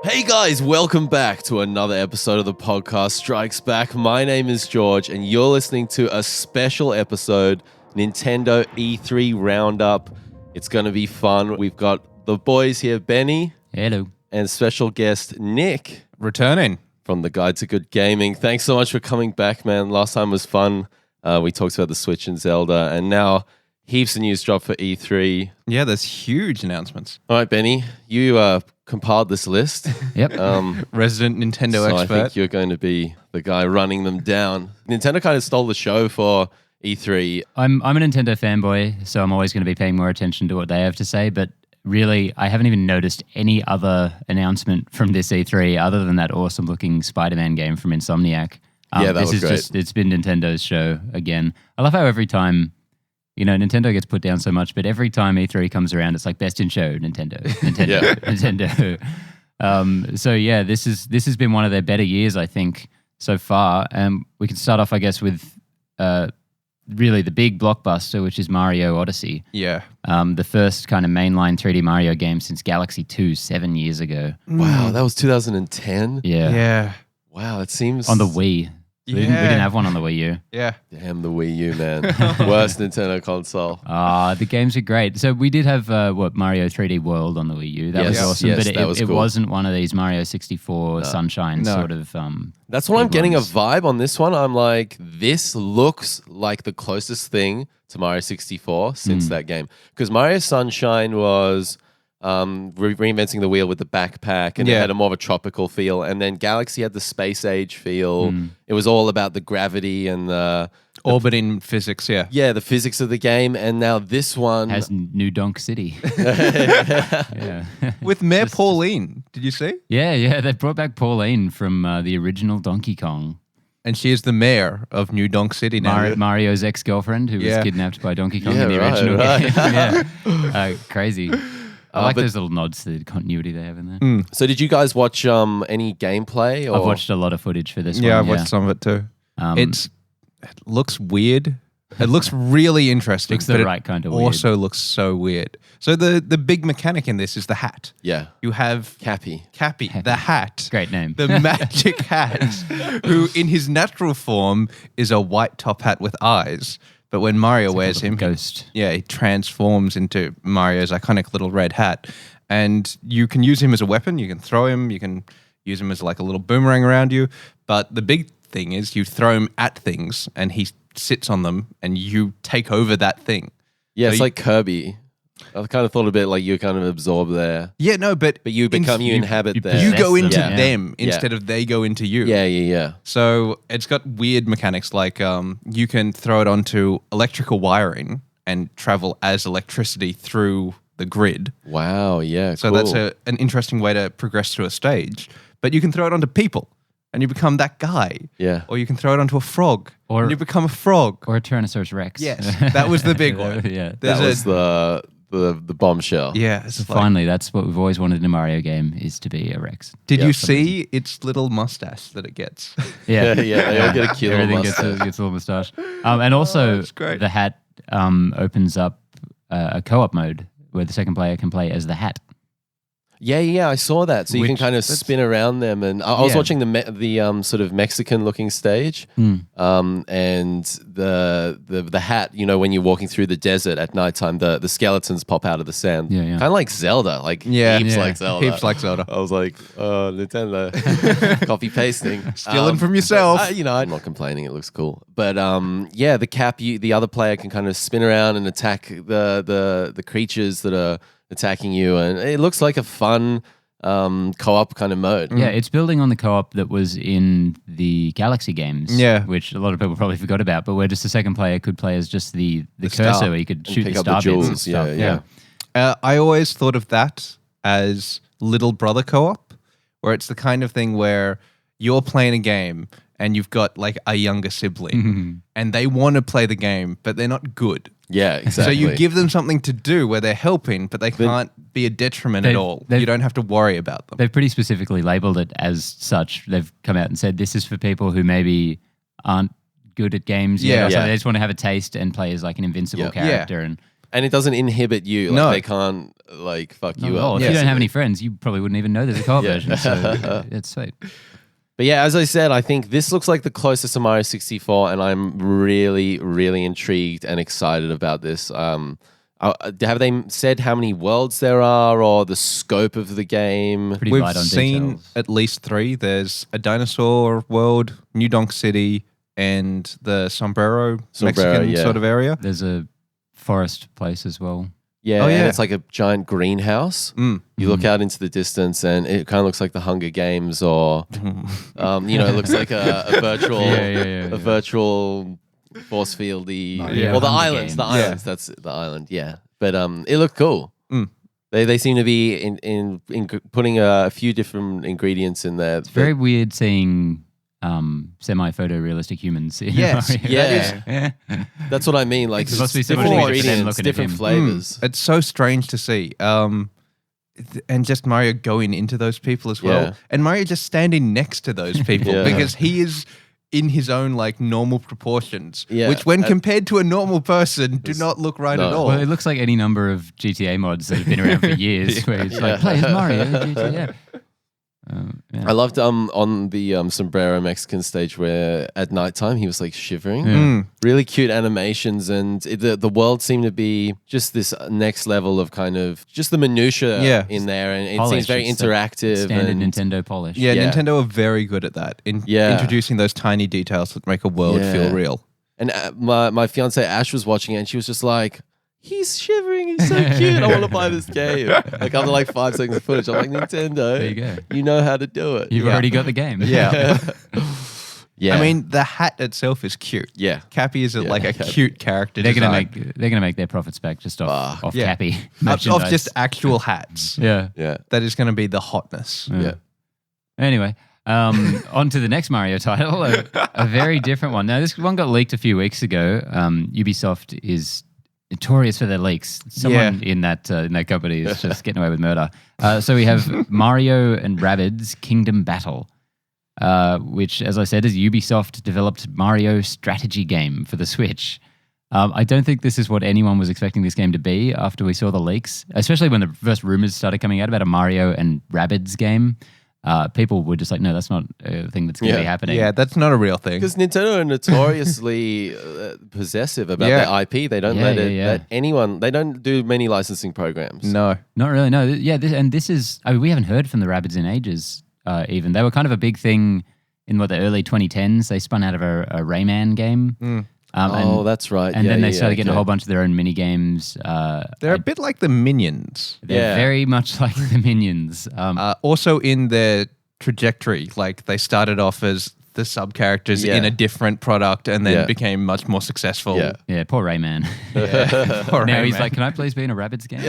Hey guys, welcome back to another episode of the podcast Strikes Back. My name is George and you're listening to a special episode, Nintendo E3 Roundup. It's going to be fun. We've got the boys here, Benny. Hello. And special guest, Nick. Returning. From the Guide to Good Gaming. Thanks so much for coming back, man. Last time was fun. We talked about the Switch and Zelda, and now heaps of news dropped for E3. Yeah, there's huge announcements. All right, Benny, you compiled this list. Yep. Resident Nintendo So expert. I think you're going to be the guy running them down. Nintendo kind of stole the show for E3. I'm a Nintendo fanboy, so I'm always going to be paying more attention to what they have to say, but really, I haven't even noticed any other announcement from this E3 other than that awesome-looking Spider-Man game from Insomniac. Yeah, that this was is great. It's been Nintendo's show again. I love how every time, Nintendo gets put down so much, but every time E3 comes around, it's like best in show, Nintendo, Yeah. Nintendo. So yeah, this has been one of their better years, I think, so far. We can start off, I guess, with really the big blockbuster, which is Mario Odyssey. Yeah. The first kind of mainline 3D Mario game since Galaxy 2 7 years ago. Wow, that was 2010? Yeah. Yeah. Wow, it seems... On the Wii. We didn't have one on the Wii U. Yeah. Damn the Wii U, man. Worst Nintendo console. The games are great. So we did have, Mario 3D World on the Wii U. That was Yes, awesome. yes, but that was it cool. wasn't one of these Mario 64 Sunshine No. sort of... That's what I'm big getting ones. a vibe on this one. I'm like, this looks like the closest thing to Mario 64 since that game. Because Mario Sunshine was reinventing the wheel with the backpack, and it Yeah. had a more of a tropical feel. And then Galaxy had the space age feel. It was all about the gravity and the Orbiting physics, yeah. the physics of the game. And now this one has New Donk City. Yeah. With Mayor Pauline, did you see? Yeah. They brought back Pauline from the original Donkey Kong. And she is the mayor of New Donk City now. Mario's ex-girlfriend who was Yeah. kidnapped by Donkey Kong Yeah, in the right, original right. game. Yeah. Crazy. I like but- those little nods to the continuity they have in there. So did you guys watch any gameplay? Or? I've watched a lot of footage for this one. Yeah, I've watched some of it too. It looks weird. It looks really interesting. Looks the but it right kind of weird. also looks so weird. So the big mechanic in this is the hat. Yeah. You have Cappy. Cappy, the hat. Great name. The magic hat, who in his natural form is a white top hat with eyes. But when Mario wears him, Ghost. he transforms into Mario's iconic little red hat. And you can use him as a weapon. You can throw him. You can use him as like a little boomerang around you. But the big thing is you throw him at things and he sits on them and you take over that thing. Yeah, So it's you- like Kirby. I kind of thought a bit like you kind of absorb there. Yeah, no, but But you become, you inhabit you there. you possess go into them. Yeah. them Yeah. instead of they go into you. Yeah. So it's got weird mechanics like you can throw it onto electrical wiring and travel as electricity through the grid. Wow, yeah, So cool. that's an interesting way to progress through a stage. But you can throw it onto people and you become that guy. Yeah. Or you can throw it onto a frog Or- and you become a frog. Or a Tyrannosaurus Rex. Yes, that was the big one. Yeah. There's That was the bombshell. yeah. It's So like- finally, that's what we've always wanted in a Mario game, is to be a Rex. did Yeah. you see its little mustache that it gets? Yeah, they all get a cute little Everything gets mustache. a little moustache. And also, that's great. the hat opens up a co-op mode where the second player can play as the hat. Yeah, I saw that. So you can Which- kind of spin around them, and I was Yeah. watching the sort of Mexican-looking stage, and the hat. You know, when you're walking through the desert at nighttime, the skeletons pop out of the sand. Yeah, yeah. Kind of like Zelda, like heaps like Zelda. Heaps like Zelda. I was like, Nintendo, copy pasting, Stealing from yourself. I'm not complaining. It looks cool, but the cap. The other player can kind of spin around and attack the creatures that are attacking you, and it looks like a fun co-op kind of mode. Yeah, it's building on the co-op that was in the Galaxy games, Yeah. which a lot of people probably forgot about, but where just the second player could play as just the star cursor where you could and shoot pick the up the star bits and jewels. stuff. Yeah. I always thought of that as little brother co-op, where it's the kind of thing where you're playing a game and you've got like a younger sibling and they want to play the game, but they're not good. Yeah, exactly. So you give them something to do where they're helping, but they can't be a detriment at all. You don't have to worry about them. They've pretty specifically labeled it as such. They've come out and said this is for people who maybe aren't good at games yet. Yeah. Or something. Yeah. They just want to have a taste and play as like an invincible Yeah. character. And and it doesn't inhibit you. Like No. they can't like fuck Not you at all. up. If you don't have any friends, you probably wouldn't even know there's a co-op Yeah. version. So it's sweet. But yeah, as I said, I think this looks like the closest to Mario 64, and I'm really, really intrigued and excited about this. Have they said how many worlds there are or the scope of the game? Pretty We've light on seen details. at least 3. There's a dinosaur world, New Donk City, and the Sombrero Mexican yeah. sort of area. There's a forest place as well. Yeah, Oh, yeah. and it's like a giant greenhouse. Mm. You look out into the distance, and it kind of looks like the Hunger Games, or it looks like a virtual, Yeah. a virtual force fieldy, Yeah, or the Hunger islands. The Games. islands. That's the island. Yeah, but it looked cool. Mm. They seem to be in putting a few different ingredients in there. It's very weird seeing semi-photorealistic humans. In Yes, Mario. yeah. That's what I mean. Like There must be so different much weird for them ingredients, looking at different him. flavors. It's so strange to see. And just Mario going into those people as well. Yeah. And Mario just standing next to those people Yeah. because he is in his own like normal proportions, Yeah. which when compared to a normal person do not look right No. at all. Well, it looks like any number of GTA mods that have been around for years, where it's like, play as Mario in GTA. Yeah. I loved on the Sombrero Mexican stage where at nighttime he was like shivering. Mm. Really cute animations, and the world seemed to be just this next level of kind of just the minutia Yeah. in there, and it Polish, seems very it's the interactive. Standard and Nintendo polish. Yeah, Yeah. Nintendo are very good at that in Yeah. introducing those tiny details that make a world Yeah. feel real. And my fiance Ash was watching it, and she was just like, "He's shivering. He's so cute. I want to buy this game." Like after like 5 seconds of footage, I'm like, "Nintendo, There you go. you know how to do it." You've already got the game. Yeah. Yeah. I mean, the hat itself is cute. yeah. Cappy is like a Cappy. cute character. They're design. gonna make their profits back just off yeah. Cappy Of merchandise. just actual hats. yeah. Yeah. That is going to be the hotness. Yeah. Anyway, on to the next Mario title, a very different one. Now, this one got leaked a few weeks ago. Ubisoft is notorious for their leaks. Someone in that company is just getting away with murder. So we have Mario and Rabbids Kingdom Battle, which, as I said, is Ubisoft developed Mario strategy game for the Switch. I don't think this is what anyone was expecting this game to be after we saw the leaks, especially when the first rumors started coming out about a Mario and Rabbids game. People were just like, no, that's not a thing that's going to be happening. Yeah, that's not a real thing. Because Nintendo are notoriously possessive about Yeah. their IP. They don't let anyone. They don't do many licensing programs. No. Not really, no. Yeah, this is... I mean, we haven't heard from the Rabbids in ages, even. They were kind of a big thing in, the early 2010s. They spun out of a Rayman game. That's right. And Yeah, then they yeah, started getting a okay. whole bunch of their own mini games. They're a bit like the Minions. They're Yeah. very much like the Minions. Also in their trajectory, like they started off as the sub characters Yeah. in a different product and then Yeah. became much more successful. Yeah. Yeah, poor Rayman. Poor Now he's Rayman. like, can I please be in a Rabbids game?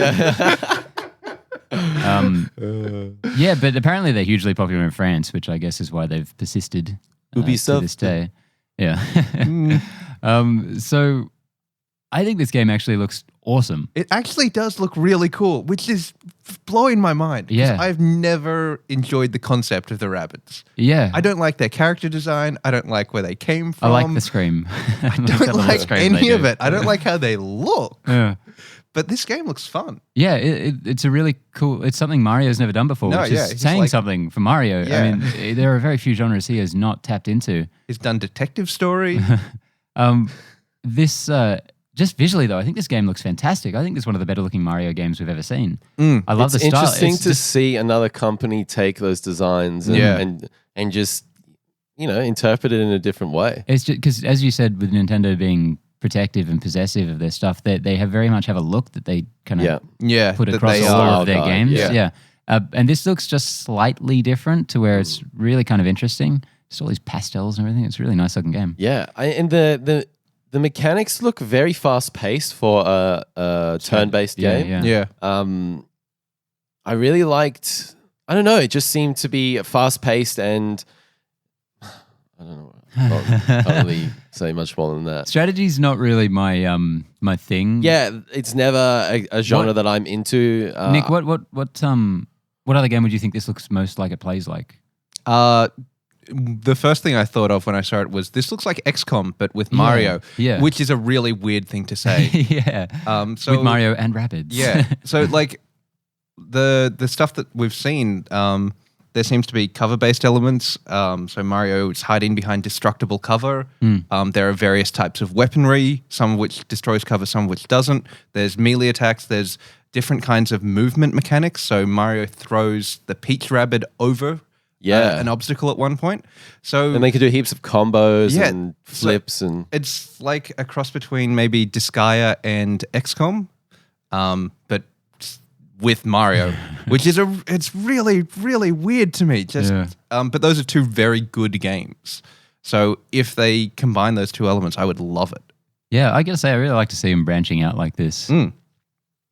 Yeah, but apparently they're hugely popular in France, which I guess is why they've persisted to Ubisoft. this day. Yeah. So I think this game actually looks awesome. It actually does look really cool, which is blowing my mind. 'cause Yeah. I've never enjoyed the concept of the rabbits. Yeah. I don't like their character design. I don't like where they came from. I like the scream. I don't like any of it. I don't like how they look. Yeah. But this game looks fun. Yeah, it's a really cool. It's something Mario's never done before, No, which yeah, is he's saying like- something for Mario. Yeah. I mean, there are very few genres he has not tapped into. He's done Detective Story. This just visually though, I think this game looks fantastic. I think it's one of the better looking Mario games we've ever seen. I love It's the style. interesting It's to just- see another company take those designs and, Yeah. and just interpret it in a different way. It's just because, as you said, with Nintendo being protective and possessive of their stuff, they have very much have a look that they kind of Yeah. Yeah. put that across they all are. of their guide, games. yeah. Yeah. And this looks just slightly different to where it's really kind of interesting. Just all these pastels and everything. It's a really nice looking game. Yeah, and the mechanics look very fast paced for a turn based Yeah, game. yeah. Yeah. I really liked. I don't know. It just seemed to be fast paced, and I don't know. Can't really say much more than that. Strategy's not really my my thing. Yeah, it's never a genre What- that I'm into. Nick, what other game would you think this looks most like it plays like? The first thing I thought of when I saw it was this looks like XCOM but with Mario, yeah. which is a really weird thing to say. Yeah. So With Mario and Rabbids. yeah. So like the stuff that we've seen, there seems to be cover-based elements. So Mario is hiding behind destructible cover. There are various types of weaponry, some of which destroys cover, some of which doesn't. There's melee attacks. There's different kinds of movement mechanics. So Mario throws the Peach Rabbid over an obstacle at one point. So and they can do heaps of combos and flips. And it's like a cross between maybe Disgaea and XCOM, but with Mario, which is it's really, really weird to me. But those are two very good games. So if they combine those two elements, I would love it. Yeah, I gotta say, I really like to see them branching out like this.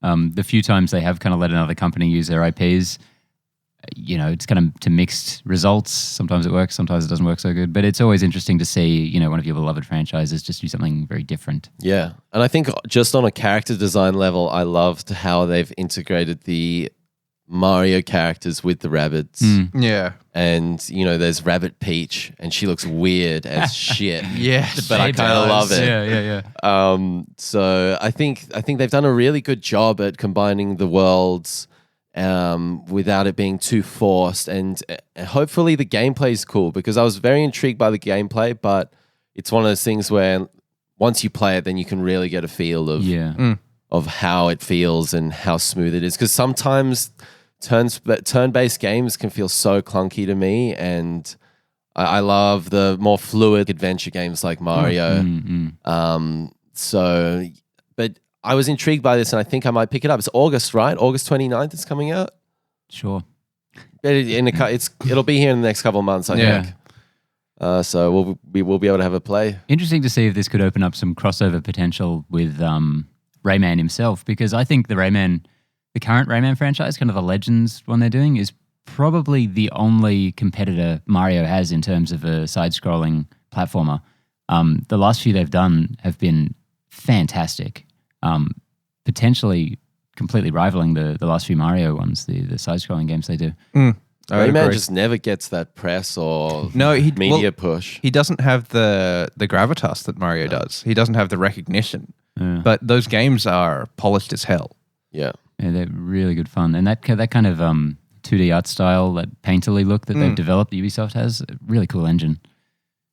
The few times they have kind of let another company use their IPs, it's kind of to mixed results. Sometimes it works, sometimes it doesn't work so good. But it's always interesting to see, one of your beloved franchises just do something very different. Yeah. And I think just on a character design level, I loved how they've integrated the Mario characters with the Rabbids. Yeah. And, there's Rabbit Peach, and she looks weird as shit. Yes. But I kind of love it. Yeah. So I think they've done a really good job at combining the worlds without it being too forced, and hopefully the gameplay is cool, because I was very intrigued by the gameplay, but it's one of those things where once you play it, then you can really get a feel of how it feels and how smooth it is, because sometimes turn-based games can feel so clunky to me, and I love the more fluid adventure games like Mario. But I was intrigued by this, and I think I might pick it up. It's August, right? August 29th it's coming out? Sure. It'll be here in the next couple of months, I think. So we'll be able to have a play. Interesting to see if this could open up some crossover potential with Rayman himself, because I think the current Rayman franchise, kind of the Legends one they're doing, is probably the only competitor Mario has in terms of a side-scrolling platformer. The last few they've done have been fantastic. Potentially completely rivaling the last few Mario ones, the side-scrolling games they do. Rayman just never gets that press or media push. He doesn't have the gravitas that Mario does. He doesn't have the recognition. But those games are polished as hell. Yeah, they're really good fun. And that kind of 2D art style, that painterly look that they've developed, Ubisoft has, a really cool engine.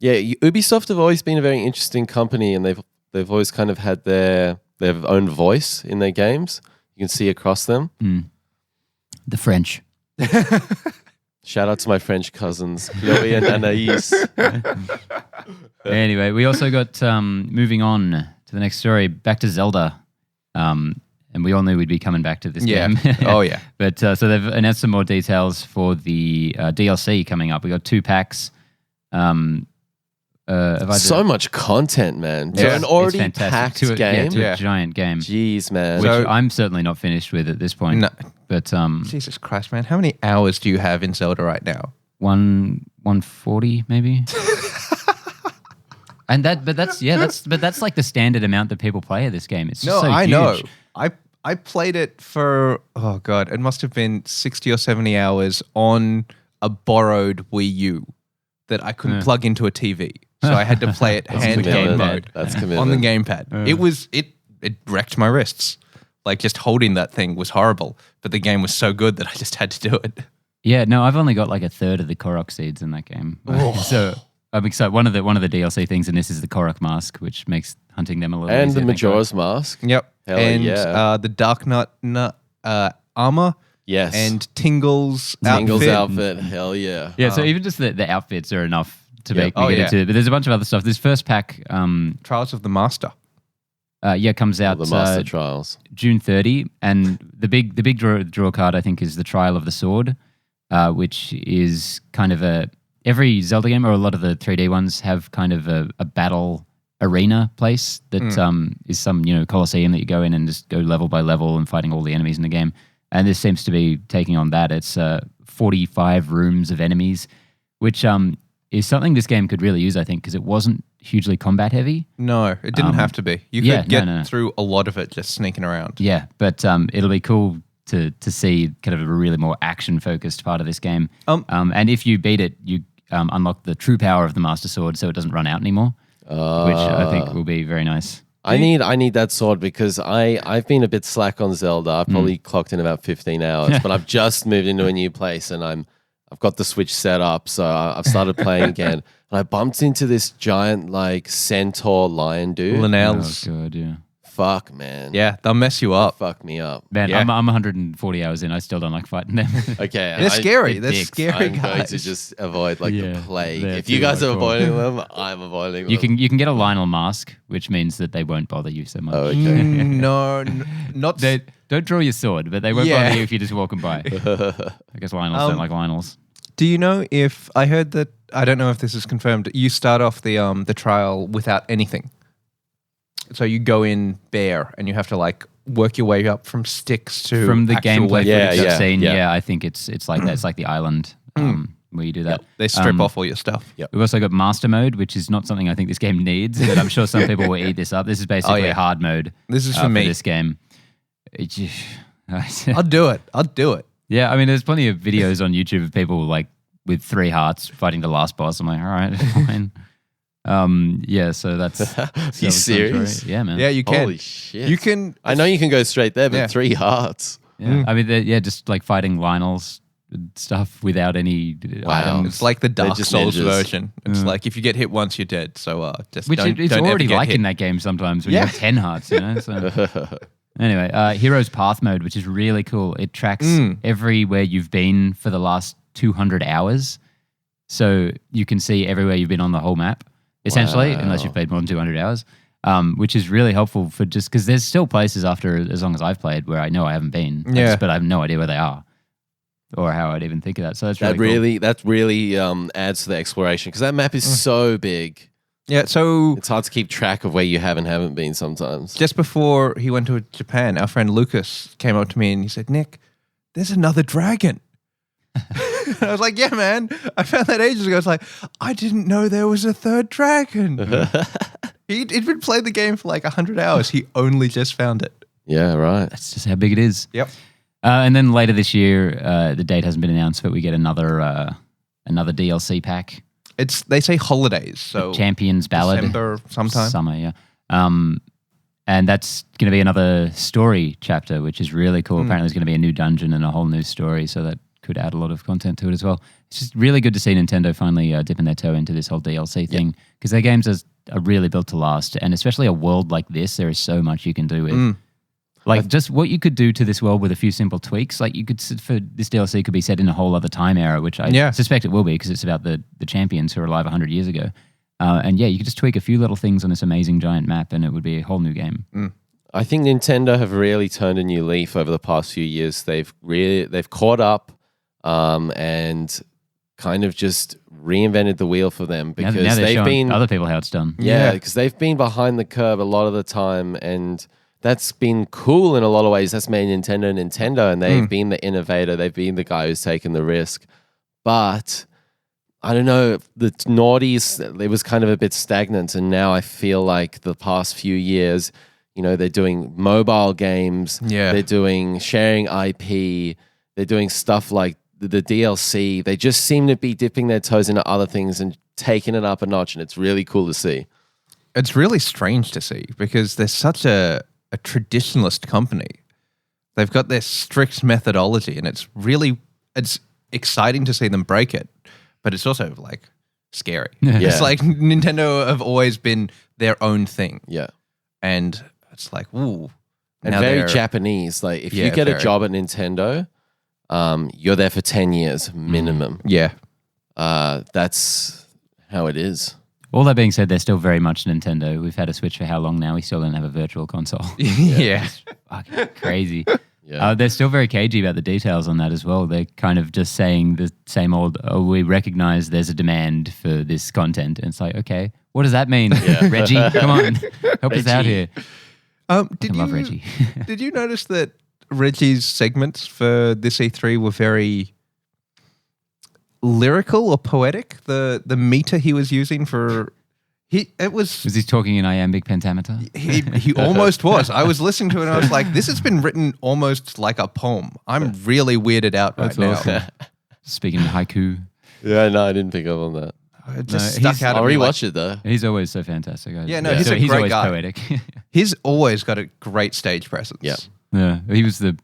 Yeah, Ubisoft have always been a very interesting company, and they've always kind of had their own voice in their games. You can see across them. The French. Shout out to my French cousins, Chloe and Anaïs. Anyway, we also got, moving on to the next story, back to Zelda. And we all knew we'd be coming back to this game. Oh, yeah. But so they've announced some more details for the DLC coming up. We got 2 packs. So much content, man. To an already packed game. To a giant game. Jeez, man. Which I'm certainly not finished with at this point. No. But Jesus Christ, man. How many hours do you have in Zelda right now? 140 maybe. And that's like the standard amount that people play of this game. It's just so huge. Know. I played it for, oh God, it must have been 60 or 70 hours on a borrowed Wii U that I couldn't plug into a TV. So I had to play it handheld mode. That's commitment. On the gamepad. It wrecked my wrists. Like, just holding that thing was horrible. But the game was so good that I just had to do it. Yeah, no, I've only got like a third of the Korok seeds in that game. So I'm excited. One of the DLC things in this is the Korok mask, which makes hunting them a little and easier. And the Majora's mask. Yep. Hell and yeah. The Dark Nut armor. Yes. And Tingle's outfit. Hell yeah. Yeah, so even just the outfits are enough to make me get into it. But there's a bunch of other stuff. This first pack... Trials of the Master. Comes out the Master Trials. June 30. And the big draw card, I think, is the Trial of the Sword, which is kind of every Zelda game, or a lot of the 3D ones, have kind of a battle arena place that is some coliseum that you go in and just go level by level and fighting all the enemies in the game. And this seems to be taking on that. It's 45 rooms of enemies, which is something this game could really use, I think, because it wasn't hugely combat heavy. No, it didn't have to be. You could get through a lot of it just sneaking around. Yeah, but it'll be cool to see kind of a really more action-focused part of this game. And if you beat it, you unlock the true power of the Master Sword, so it doesn't run out anymore, which I think will be very nice. I need that sword because I've been a bit slack on Zelda. I've probably clocked in about 15 hours, but I've just moved into a new place and I've got the Switch set up, so I've started playing again. And I bumped into this giant like centaur lion dude. Linnell's. Oh, God, yeah. Fuck, man. Yeah, they'll mess you up. Fuck me up. Man, Yeah. I'm 140 hours in. I still don't like fighting them. Okay. They're scary. They're dicks. scary I'm going guys. to just avoid like Yeah, the plague. they're If you too guys are hardcore. avoiding them, I'm avoiding them. You can get a Lionel mask, which means that they won't bother you so much. Oh, okay. No, not They don't draw your sword, but they won't Yeah. bother you if you're just walking by. I guess Lionels don't like Lionels. Do you know if I heard that? I don't know if this is confirmed. You start off the trial without anything, so you go in bare, and you have to like work your way up from sticks to From the actual gameplay weapons. footage Yeah, I've seen, yeah. I think it's like that. It's like the island where you do that. They strip off all your stuff. Yep. We've also got master mode, which is not something I think this game needs, but I'm sure some people will eat this up. This is basically yeah. hard mode. This is for me. This game. I'll do it. I'll do it. Yeah, I mean, there's plenty of videos on YouTube of people like with 3 hearts fighting the last boss. I'm like, all right, fine. Yeah, so that's. You serious? Yeah, man. Yeah, you can. Holy shit. You can. I know you can go straight there, but Yeah. 3 hearts. Yeah. I mean, just like fighting Lionels and stuff without any items. It's like the Dark just Souls ninjas. version. It's like if you get hit once, you're dead. So just Which don't, it's don't already ever get like hit. in that game sometimes when Yeah. you have 10 hearts, you know? So. Anyway, Heroes Path mode, which is really cool. It tracks everywhere you've been for the last 200 hours. So you can see everywhere you've been on the whole map, essentially, Wow. unless you've played more than 200 hours, which is really helpful for just because there's still places after as long as I've played where I know I haven't been, but I have no idea where they are or how I'd even think of that. So that's really That really adds to the exploration because that map is so big. Yeah. So It's hard to keep track of where you have and haven't been sometimes. just before he went to Japan, our friend Lucas came up to me and he said, "Nick, there's another dragon." I was like, "Yeah, man, I found that ages ago." I was like, "I didn't know there was a third dragon." He'd been playing the game for like 100 hours. He only just found it. Yeah, right. That's just how big it is. Yep. And then later this year, the date hasn't been announced, but we get another DLC pack. They say holidays, so Champions Ballad. December sometime. Summer, yeah. And that's going to be another story chapter, which is really cool. Apparently there's going to be a new dungeon and a whole new story, so that could add a lot of content to it as well. It's just really good to see Nintendo finally dipping their toe into this whole DLC thing because their games are really built to last, and especially a world like this, there is so much you can do with. Like just what you could do to this world with a few simple tweaks. Like you could, for this DLC could be set in a whole other time era, which I suspect it will be because it's about the champions who are alive 100 years ago. And yeah, you could just tweak a few little things on this amazing giant map and it would be a whole new game. I think Nintendo have really turned a new leaf over the past few years. They've caught up and kind of just reinvented the wheel for them because now they're they've showing been other people how it's done. Yeah, because they've been behind the curve a lot of the time, and that's been cool in a lot of ways. That's made Nintendo, and they've been the innovator. They've been the guy who's taken the risk. But I don't know, the noughties, it was kind of a bit stagnant, and now I feel like the past few years, you know, they're doing mobile games, they're doing sharing IP, they're doing stuff like the DLC. They just seem to be dipping their toes into other things and taking it up a notch, and it's really cool to see. It's really strange to see because they're such a traditionalist company. They've got their strict methodology, and it's exciting to see them break it, but it's also like scary. It's like Nintendo have always been their own thing. Yeah. And it's like, ooh. And very Japanese. Like if you get a job at Nintendo, you're there for 10 years minimum. Yeah. That's how it is. All that being said, they're still very much Nintendo. We've had a Switch for how long now? We still don't have a virtual console. Yeah. Fucking crazy. Yeah. They're still very cagey about the details on that as well. They're kind of just saying the same old, we recognize there's a demand for this content. And it's like, okay, what does that mean? Reggie, come on, help us out here. I love Reggie. Did you notice that Reggie's segments for this E3 were very lyrical or poetic? The meter he was using for... Was he talking in iambic pentameter? He almost was. I was listening to it and I was like, this has been written almost like a poem. I'm really weirded out right now. Speaking in haiku. Yeah, no, I didn't pick up on that. It just No, stuck out I'll of me. rewatch it though. He's always so fantastic. Yeah, no, he's a he's great always guy. poetic. He's always got a great stage presence. Yeah. Yeah, he was the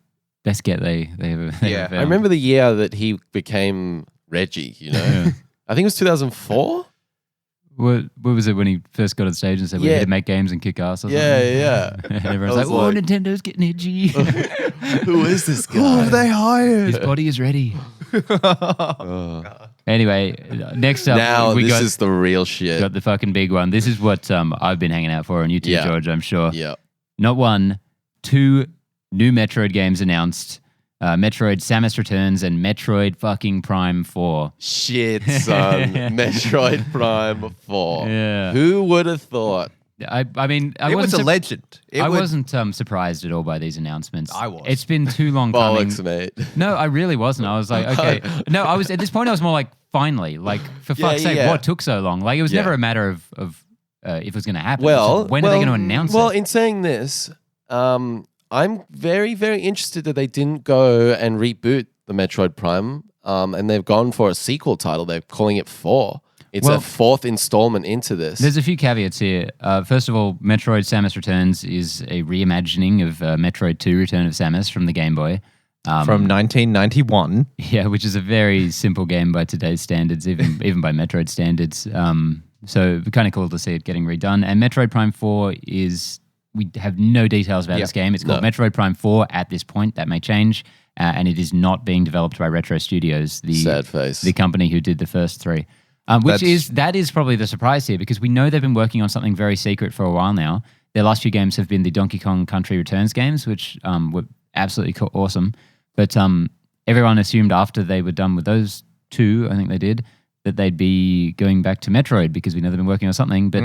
best get they ever. Yeah. ever I found. remember the year that he became Reggie. You know, Yeah. I think it was 2004. What was it when he first got on stage and said we're Yeah. here to make games and kick ass? Or Yeah, something? yeah. And everyone's I like, was "Oh, like- Nintendo's getting edgy. Who is this Who have guy? they hired? His body is ready." Oh. Anyway, next up, Now we this got is the real shit. the fucking big one. This is what I've been hanging out for, and you too, Yeah. George, I'm sure. Yeah. Not one, two new Metroid games announced. Metroid-Samus Returns and Metroid fucking Prime 4. Shit, son. Metroid Prime 4. Yeah. Who would have thought? I mean, I It was wasn't a legend. I wasn't surprised at all by these announcements. I was. It's been too long coming. Bollocks, mate. No, I really wasn't. I was like, okay. No, I was at this point. I was more like, finally, like for Yeah, fuck's sake, yeah. what took so long? Like it was Yeah. never a matter of if it was going to happen. Well, It's just, when are they going to announce Well, it? in saying this, I'm very, very interested that they didn't go and reboot the Metroid Prime, and they've gone for a sequel title. They're calling it 4. It's Well, a fourth installment into this. There's a few caveats here. First of all, Metroid-Samus Returns is a reimagining of Metroid 2: Return of Samus from the Game Boy. From 1991. Yeah, which is a very simple game by today's standards, even by Metroid standards. So kind of cool to see it getting redone. And Metroid Prime 4 is, we have no details about this game. It's called Metroid Prime 4 at this point. That may change. And it is not being developed by Retro Studios, Sad face. the company who did the first 3. That is probably the surprise here, because we know they've been working on something very secret for a while now. Their last few games have been the Donkey Kong Country Returns games, which were absolutely awesome. But everyone assumed after they were done with those 2, I think they did, that they'd be going back to Metroid, because we know they've been working on something, but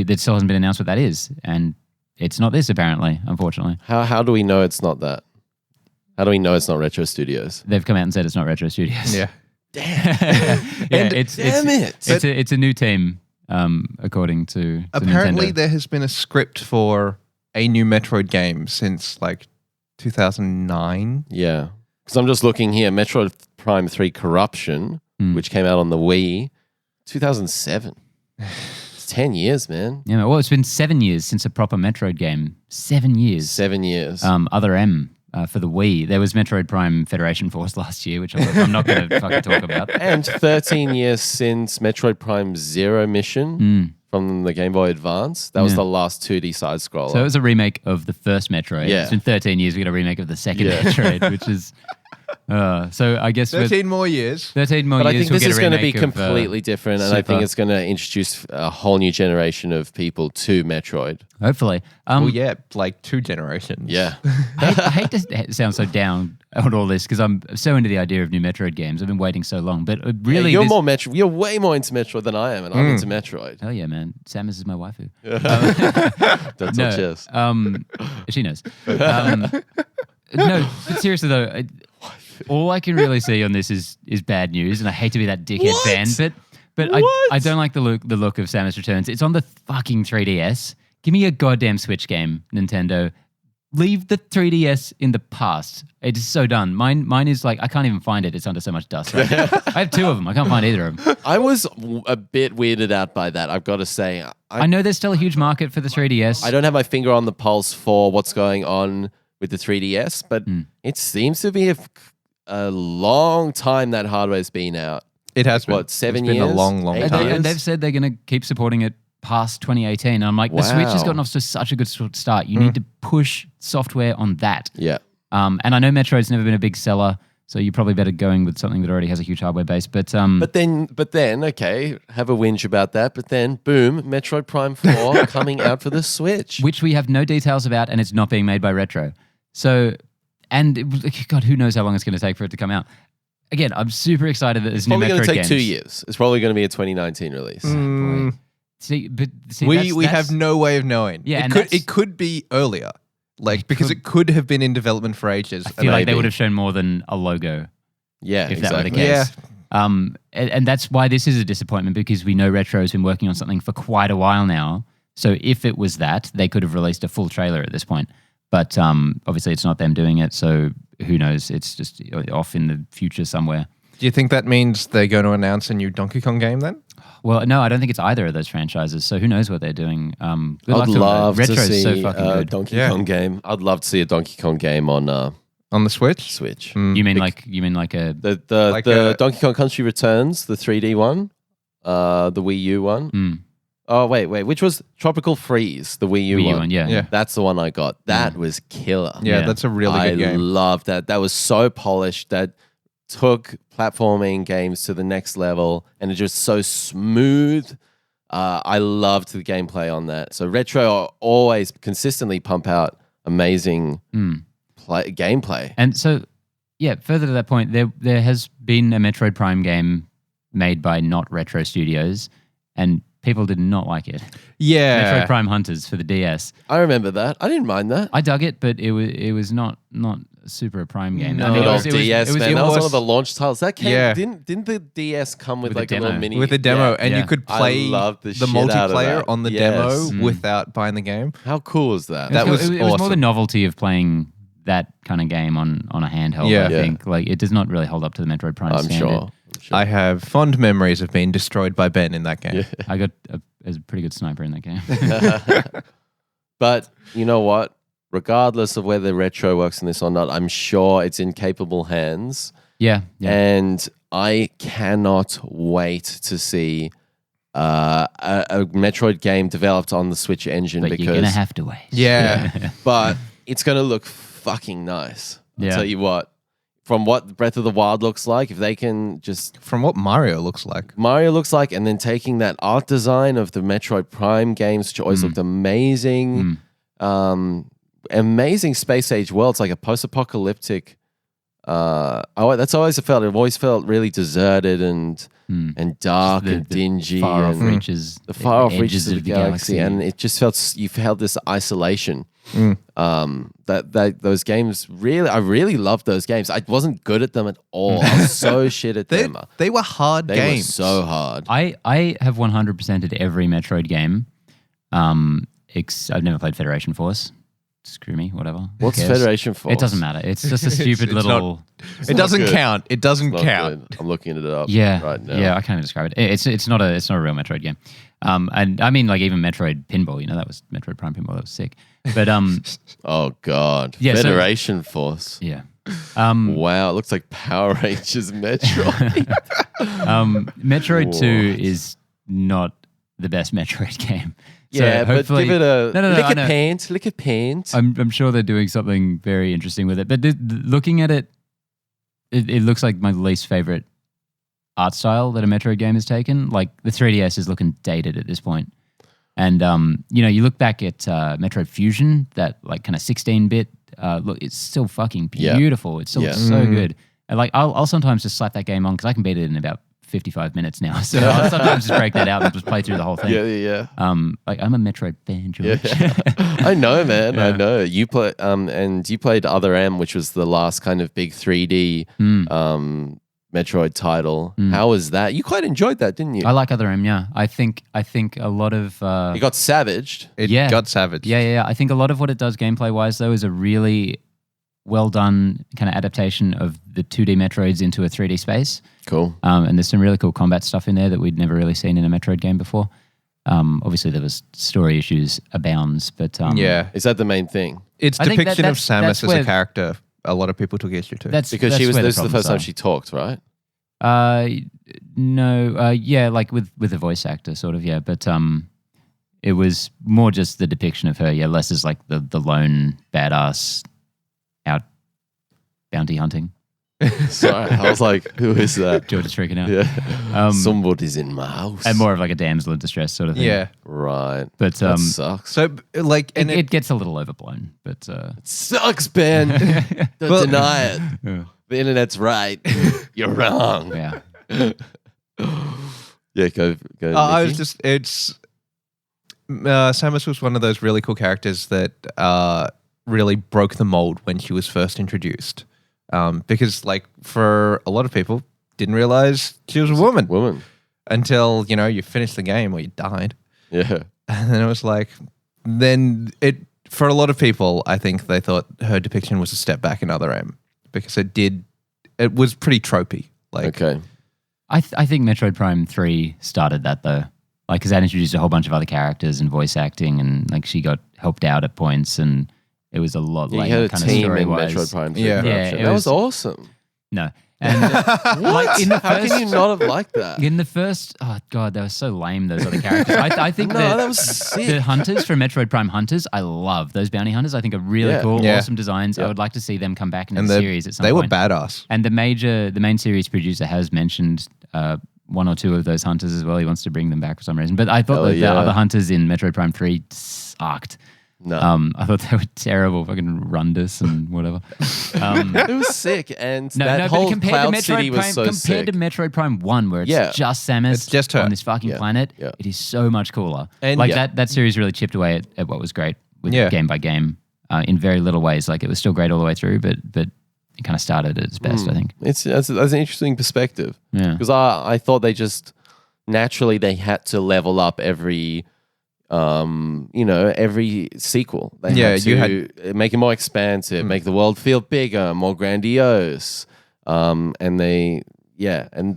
it still hasn't been announced what that is. And it's not this, apparently, unfortunately. How do we know it's not that? How do we know it's not Retro Studios? They've come out and said it's not Retro Studios. Yeah. Yeah, it's a new team, according to Apparently, Nintendo. there has been a script for a new Metroid game since like 2009. Yeah. Because I'm just looking here. Metroid Prime 3 Corruption, which came out on the Wii, 2007. It's 10 years, man. Yeah, well, it's been 7 years since a proper Metroid game. 7 years. 7 years. Other M for the Wii. There was Metroid Prime Federation Force last year, which I'm not going to fucking talk about. And 13 years since Metroid Prime Zero Mission from the Game Boy Advance. That was the last 2D side scroller. So it was a remake of the first Metroid. Yeah. It's been 13 years. We got a remake of the second Metroid, which is... so I guess 13 more years. 13 more but I years. think we'll this get is a going to be remake of, completely different, and I Super. think it's going to introduce a whole new generation of people to Metroid. Hopefully. Well, yeah, like 2 generations. Yeah. I hate to sound so down on all this, because I'm so into the idea of new Metroid games. I've been waiting so long, but really, you're this- You're way more into Metroid than I am, and I'm into Metroid. Hell yeah, man! Samus is my waifu. That's No, not just. she knows. No, but seriously though, all I can really see on this is bad news, and I hate to be that dickhead What? fan, but I don't like the look of Samus Returns. It's on the fucking 3DS. Give me a goddamn Switch game, Nintendo. Leave the 3DS in the past. It is so done. Mine is like, I can't even find it. It's under so much dust right now. I have 2 of them. I can't find either of them. I was a bit weirded out by that, I've got to say. I know there's still a huge market for the 3DS. I don't have my finger on the pulse for what's going on with the 3DS, but it seems to be a long time that hardware's been out. It has been. What, 7 It's been years? a long, long 8 time. years? And they've said they're going to keep supporting it past 2018. And I'm like, the Switch has Wow. gotten off to such a good start. You need to push software on that. Yeah. And I know Metroid's never been a big seller, so you're probably better going with something that already has a huge hardware base. But But then, okay, have a whinge about that. But then, boom, Metroid Prime 4 coming out for the Switch. which we have no details about, and it's not being made by Retro. So, God, who knows how long it's going to take for it to come out. Again, I'm super excited that there's new Probably Metroid going to take games. 2 years. It's probably going to be a 2019 release. Boy. See, We have no way of knowing. Yeah, and it could be earlier, like because it could have been in development for ages. I feel like they maybe. would have shown more than a logo. Yeah, if exactly. that were the Yeah. case. And that's why this is a disappointment, because we know Retro has been working on something for quite a while now. So if it was that, they could have released a full trailer at this point. But obviously it's not them doing it, so who knows? It's just off in the future somewhere. Do you think that means they're going to announce a new Donkey Kong game then? Oh Well, no, I don't think it's either of those franchises. So who knows what they're doing? Good I'd luck to them. love to Retro's see so fucking a good. Donkey Kong game. I'd love to see a Donkey Kong game on On the Switch? Switch. You mean like a The Donkey Kong Country Returns, the 3D one, the Wii U one. Oh wait, which was Tropical Freeze, the Wii U one? Yeah. That's the one I got. That was killer. Yeah, Yeah. that's a really good game. I loved that. That was so polished. That took platforming games to the next level, and it just so smooth. I loved the gameplay on that. So Retro always consistently pump out amazing gameplay. And so, yeah, further to that point, there has been a Metroid Prime game made by not Retro Studios, and people did not like it. Yeah. Metroid Prime Hunters for the DS. I remember that. I didn't mind that. I dug it, but it was not super a Prime game. No. I mean, Good old DS, man. That was one of the launch titles. That came. Yeah. Didn't the DS come with With a like a little demo. mini With a demo, Yeah. and Yeah. you could I play loved the the shit out of multiplayer that. on the Yes. demo without buying the game. How cool is that? That was it was more the awesome. novelty of playing that kind of game on a handheld. Yeah. I Yeah. think like it does not really hold up to the Metroid Prime I'm standard. sure. I have fond memories of being destroyed by Ben in that game. I got a pretty good sniper in that game. But you know what? Regardless of whether Retro works in this or not, I'm sure it's in capable hands. yeah. And I cannot wait to see a Metroid game developed on the Switch engine But because you're gonna have to wait. Yeah. but it's going to look fucking nice. I'll Yeah. tell you what. From what Breath of the Wild looks like, if they can just From what Mario looks like. Mario looks like, and then taking that art design of the Metroid Prime games, which always looked amazing, amazing space age worlds, like a post-apocalyptic. That's always felt. I've always felt really deserted and dark and dingy, far off and reaches, the far off edges reaches of the galaxy, and it just felt you felt this isolation. That those games I really loved those games. I wasn't good at them at all. I was so shit at them. They were hard They games. were so hard. I have 100%ed every Metroid game. I've never played Federation Force. Screw me, whatever. Who What's cares? Federation Force? It doesn't matter. It's just a stupid it's little. It doesn't good. count. It doesn't Not count. good. I'm looking it up Yeah, right now. yeah. I can't even describe it. It's not a real Metroid game. And I mean, like even Metroid Pinball. That was Metroid Prime Pinball. That was sick. But Oh God. Yeah, so- Federation Force. yeah. Wow, it looks like Power Rangers Metroid. Metroid 2 What? is not the best Metroid game. So yeah, but hopefully- give it a No, lick I of know. paint. Lick of paint. I'm sure they're doing something very interesting with it. But looking at it, it looks like my least favorite art style that a Metroid game has taken. Like the 3DS is looking dated at this point. And you look back at Metroid Fusion, that like kind of 16-bit. Look, it's still fucking Yeah. beautiful. It still Yeah. looks so good. And like I'll sometimes just slap that game on because I can beat it in about 55 minutes now. So I'll sometimes just break that out and just play through the whole thing. Yeah. Like I'm a Metroid fan, George. I know, man. I Yeah. know. You play and you played Other M, which was the last kind of big 3D Metroid title. How was that? You quite enjoyed that, didn't you? I like Other M, yeah. I think a lot of You got savaged. It Yeah. got savage. yeah. I think a lot of what it does gameplay wise though is a really well done kind of adaptation of the 2D Metroids into a 3D space. Cool. And there's some really cool combat stuff in there that we'd never really seen in a Metroid game before. Obviously there was story issues abounds, but Yeah. Is that the main thing? Its I think depiction of that's Samus as where- a character, a lot of people took issue to. that's Because that's where this is the first time problems she talked, right? are. No, yeah, like with a voice actor, sort of, yeah. But it was more just the depiction of her, yeah, less as like the lone badass out bounty hunting. Sorry, I was like, who is that? George is freaking out. Yeah. Somebody's in my house. And more of like a damsel in distress sort of thing. Yeah. Right. But That sucks. So like, and it gets a little overblown. But Sucks, Ben. Don't Well- deny it. yeah. The internet's right. You're wrong. Yeah. Yeah, go. I Nikki. was just, it's, Samus was one of those really cool characters that really broke the mold when she was first introduced. Because like for a lot of people, didn't realize she was a woman until, you finished the game or you died. Yeah. And then it was like, for a lot of people, I think they thought her depiction was a step back in Other M because it was pretty tropey. Like, Okay. I think Metroid Prime 3 started that though. Like, because that introduced a whole bunch of other characters and voice acting, and like she got helped out at points, and it was a lot You later had a kind of team in story-wise. Metroid Prime 3 Yeah. production. Yeah, it That was was- awesome. No. And What? in the How first, can you not have liked that? in the first, oh god, they were so lame, those other characters. I think No, that was sick. the hunters from Metroid Prime Hunters, I love those bounty hunters. I think are really Yeah. cool, Yeah. awesome designs. Yeah. I would like to see them come back in And the series at some they point. were badass. And the main series producer has mentioned one or two of those hunters as well. He wants to bring them back for some reason. But I thought Hell that the yeah. other hunters in Metroid Prime 3 sucked. No. I thought they were terrible, fucking Rundus and whatever. It was sick, and that but whole compared Cloud to City was so compared sick. to Metroid Prime 1, where it's Yeah. just Samus It's just her. on this fucking Yeah. planet, Yeah. it is so much cooler. And like yeah. that series really chipped away at what was great with Yeah. game by game in very little ways. Like it was still great all the way through, but it kind of started at its best, I think. That's an interesting perspective. Yeah. Because I thought they just naturally they had to level up every every sequel. They Yeah, had to make it more expansive, make the world feel bigger, more grandiose. And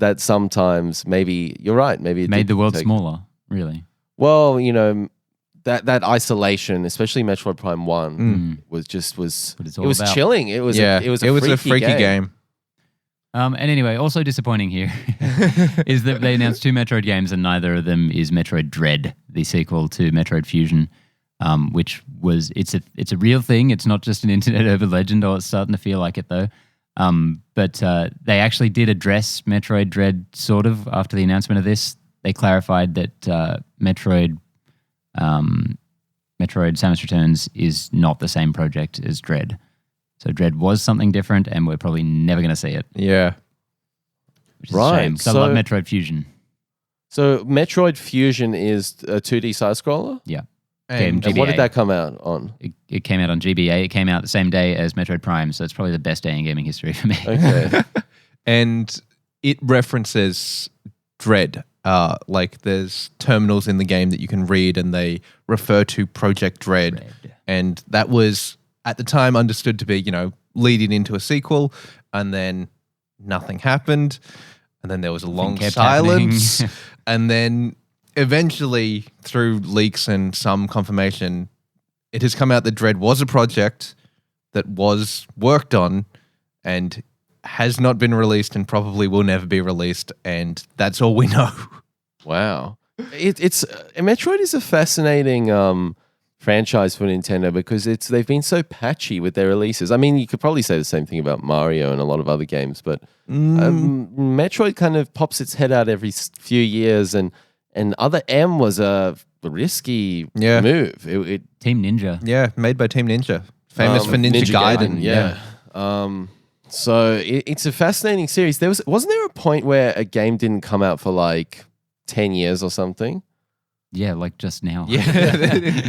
that sometimes maybe you're right. Maybe it Made did the world take- smaller, really. Well, that isolation, especially Metroid Prime 1, was What it's it all was about. chilling. It was Yeah, it was a freaky game. And anyway, also disappointing here is that they announced 2 Metroid games and neither of them is Metroid Dread, the sequel to Metroid Fusion, which was it's a real thing. It's not just an internet urban legend, or it's starting to feel like it though. But they actually did address Metroid Dread sort of after the announcement of this. They clarified that Metroid Samus Returns is not the same project as Dread. So Dread was something different, and we're probably never going to see it, Yeah. which is a Right, shame. 'cause I so- love Metroid Fusion. So Metroid Fusion is a 2D side scroller. Yeah. And Game And what did GBA. that come out on? It came out on GBA. It came out the same day as Metroid Prime, so it's probably the best day in gaming history for me. Okay. and it references Dread. Like there's terminals in the game that you can read, and they refer to Project Dread. Dread. And that was at the time understood to be, leading into a sequel, and then nothing happened, and then there was a long kept silence, happening. and then eventually through leaks and some confirmation, it has come out that Dread was a project that was worked on and has not been released and probably will never be released, and that's all we know. Wow. It's Metroid is a fascinating franchise for Nintendo because they've been so patchy with their releases. I mean, you could probably say the same thing about Mario and a lot of other games, but Metroid kind of pops its head out every few years, and Other M was a risky Yeah. move. It Team Ninja. Yeah, made by Team Ninja, famous for Ninja Gaiden. yeah. So it's a fascinating series. Wasn't there a point where a game didn't come out for like 10 years or something? Yeah, like just now. Yeah.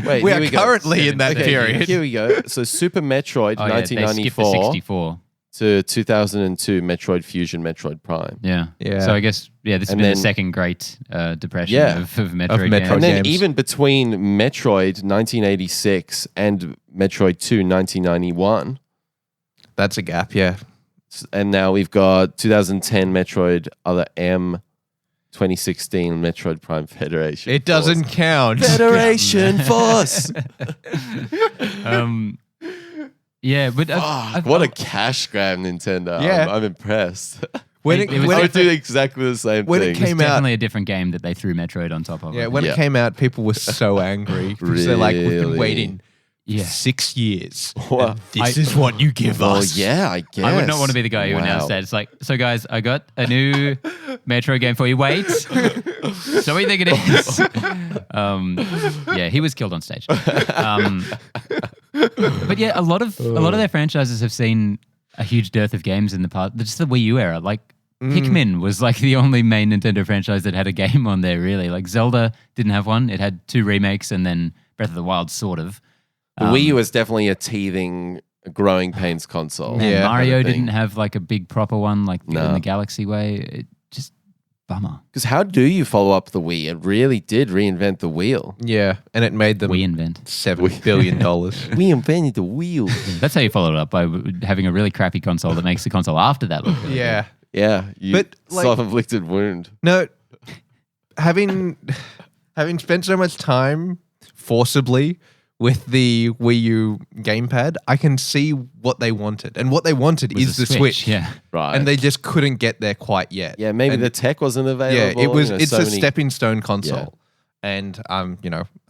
Wait, we here are we go. currently in that Okay, period. Here we go. So Super Metroid, Oh, yeah, they skipped the 1994 64. to 2002, Metroid Fusion, Metroid Prime. Yeah. Yeah. So I guess, this has And been the then- second great depression Yeah. of Metroid Metroid games. And then games. even between Metroid 1986 and Metroid 2 1991, That's a gap, yeah. and now we've got 2010 Metroid Other M, 2016 Metroid Prime Federation. It doesn't Force. count. Federation Force. Yeah, but Fuck, what a cash grab, Nintendo. Yeah. I'm impressed. When It it, was when I it, would do exactly the same when thing. it came out, definitely a different game that they threw Metroid on top of. I yeah, think. when Yeah. it came out, people were so angry because they're like, "We've been Really? waiting Yeah. 6 years. Wow. and this is what you give Well, us." yeah, I guess. I would not want to be the guy who Wow. announced that. It's like, so guys, I got a new Metroid game for you. Wait. So what do you think it is? Yeah, he was killed on stage. But yeah, a lot of their franchises have seen a huge dearth of games in the past. Just the Wii U era. Like Pikmin was like the only main Nintendo franchise that had a game on there, really. Like Zelda didn't have one. It had 2 remakes and then Breath of the Wild, sort of. The Wii U was definitely a teething, growing pains console. Man, Yeah. Mario kind of thing. didn't have like a big proper one, like in No. the Galaxy way. It just bummer. Because how do you follow up the Wii? It really did reinvent the wheel. Yeah, and it made them We invent. $7 billion. We invented the wheel. That's how you follow it up by having a really crappy console that makes the console after that look. Really Yeah, Yeah, But, like- self-inflicted wound. No, having spent so much time forcibly with the Wii U gamepad, I can see what they wanted, and what they wanted Was is the Switch. Yeah. Right. And they just couldn't get there quite yet. Yeah, maybe And the tech wasn't yeah, available. it was. you know, It's so a many- stepping stone console, and I'm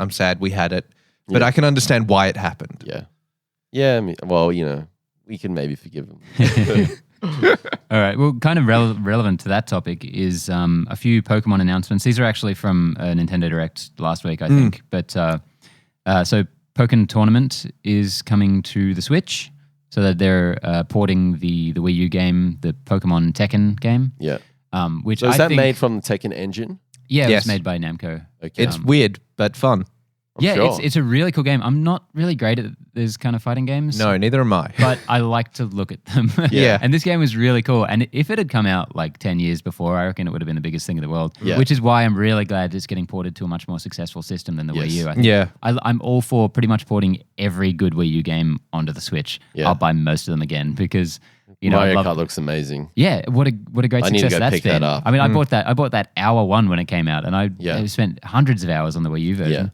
sad we had it, but I can understand why it happened. Yeah. Yeah, I mean, well, we can maybe forgive them. All right. Well, kind of relevant to that topic is a few Pokemon announcements. These are actually from Nintendo Direct last week, I think. But so Pokken Tournament is coming to the Switch, so that they're porting the Wii U game, the Pokemon Tekken game. Yeah. Which So is I that think, made from the Tekken engine? Yeah, it Yes. was made by Namco. Okay. It's weird but fun. Yeah, sure. it's a really cool game. I'm not really great at these kind of fighting games. No, neither am I. But I like to look at them. Yeah. And this game was really cool. And if it had come out like 10 years before, I reckon it would have been the biggest thing in the world. Yeah. Which is why I'm really glad it's getting ported to a much more successful system than the Wii U. I think. Yeah. I'm all for pretty much porting every good Wii U game onto the Switch. Yeah. I'll buy most of them again because, I Mario love, Kart looks amazing. yeah, what a great I need to success go that's pick that been. up. I mean, I bought that hour one when it came out, and I Yeah. spent hundreds of hours on the Wii U version.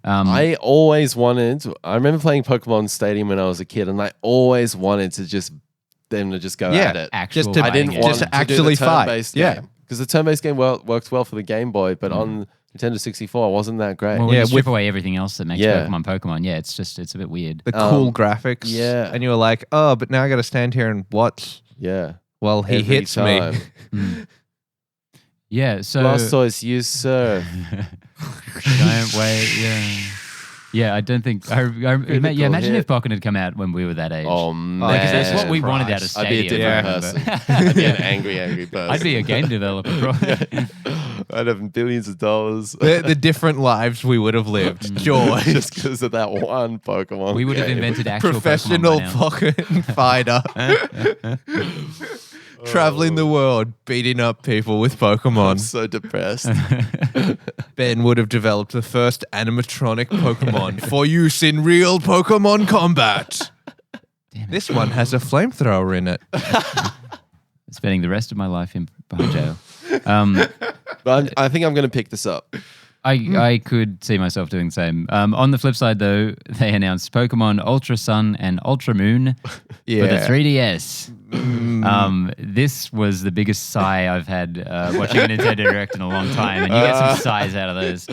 I always wanted. I remember playing Pokemon Stadium when I was a kid, and I always wanted to just go Yeah. at it. Actual Just to- I fighting didn't game. want Just to to actually do the fight. turn-based Yeah. game because the turn-based game works well for the Game Boy, but on Nintendo 64 it wasn't that great. Well, when Yeah, you strip with- away everything else that makes Yeah. Pokemon, yeah, it's a bit weird. The cool graphics. yeah. And you were like, oh, but now I got to stand here and watch. Yeah, Well, he every hits me. time. Yeah, so Blastoise, you serve. Giant way, yeah. Yeah, I don't think. Imagine if Pokken had come out when we were that age. Oh man, Like, 'cause that's what we wanted out of I'd be a Stadia. different I person. remember. I'd be an angry person. I'd be a game developer, probably. I'd have billions of dollars. The different lives we would have lived. George. Just because of that one Pokemon. We would have game. invented actual Professional Pokemon by now. Pokken fighter. Traveling the world, beating up people with I'm Pokemon. so depressed. Ben would have developed the first animatronic Pokemon for use in real Pokemon combat. Damn it. This one has a flamethrower in it. Spending the rest of my life behind jail. But I think I'm going to pick this up. I could see myself doing the same. On the flip side, though, they announced Pokemon Ultra Sun and Ultra Moon for the 3DS. This was the biggest sigh I've had watching a Nintendo Direct in a long time, and you get some sighs out of those.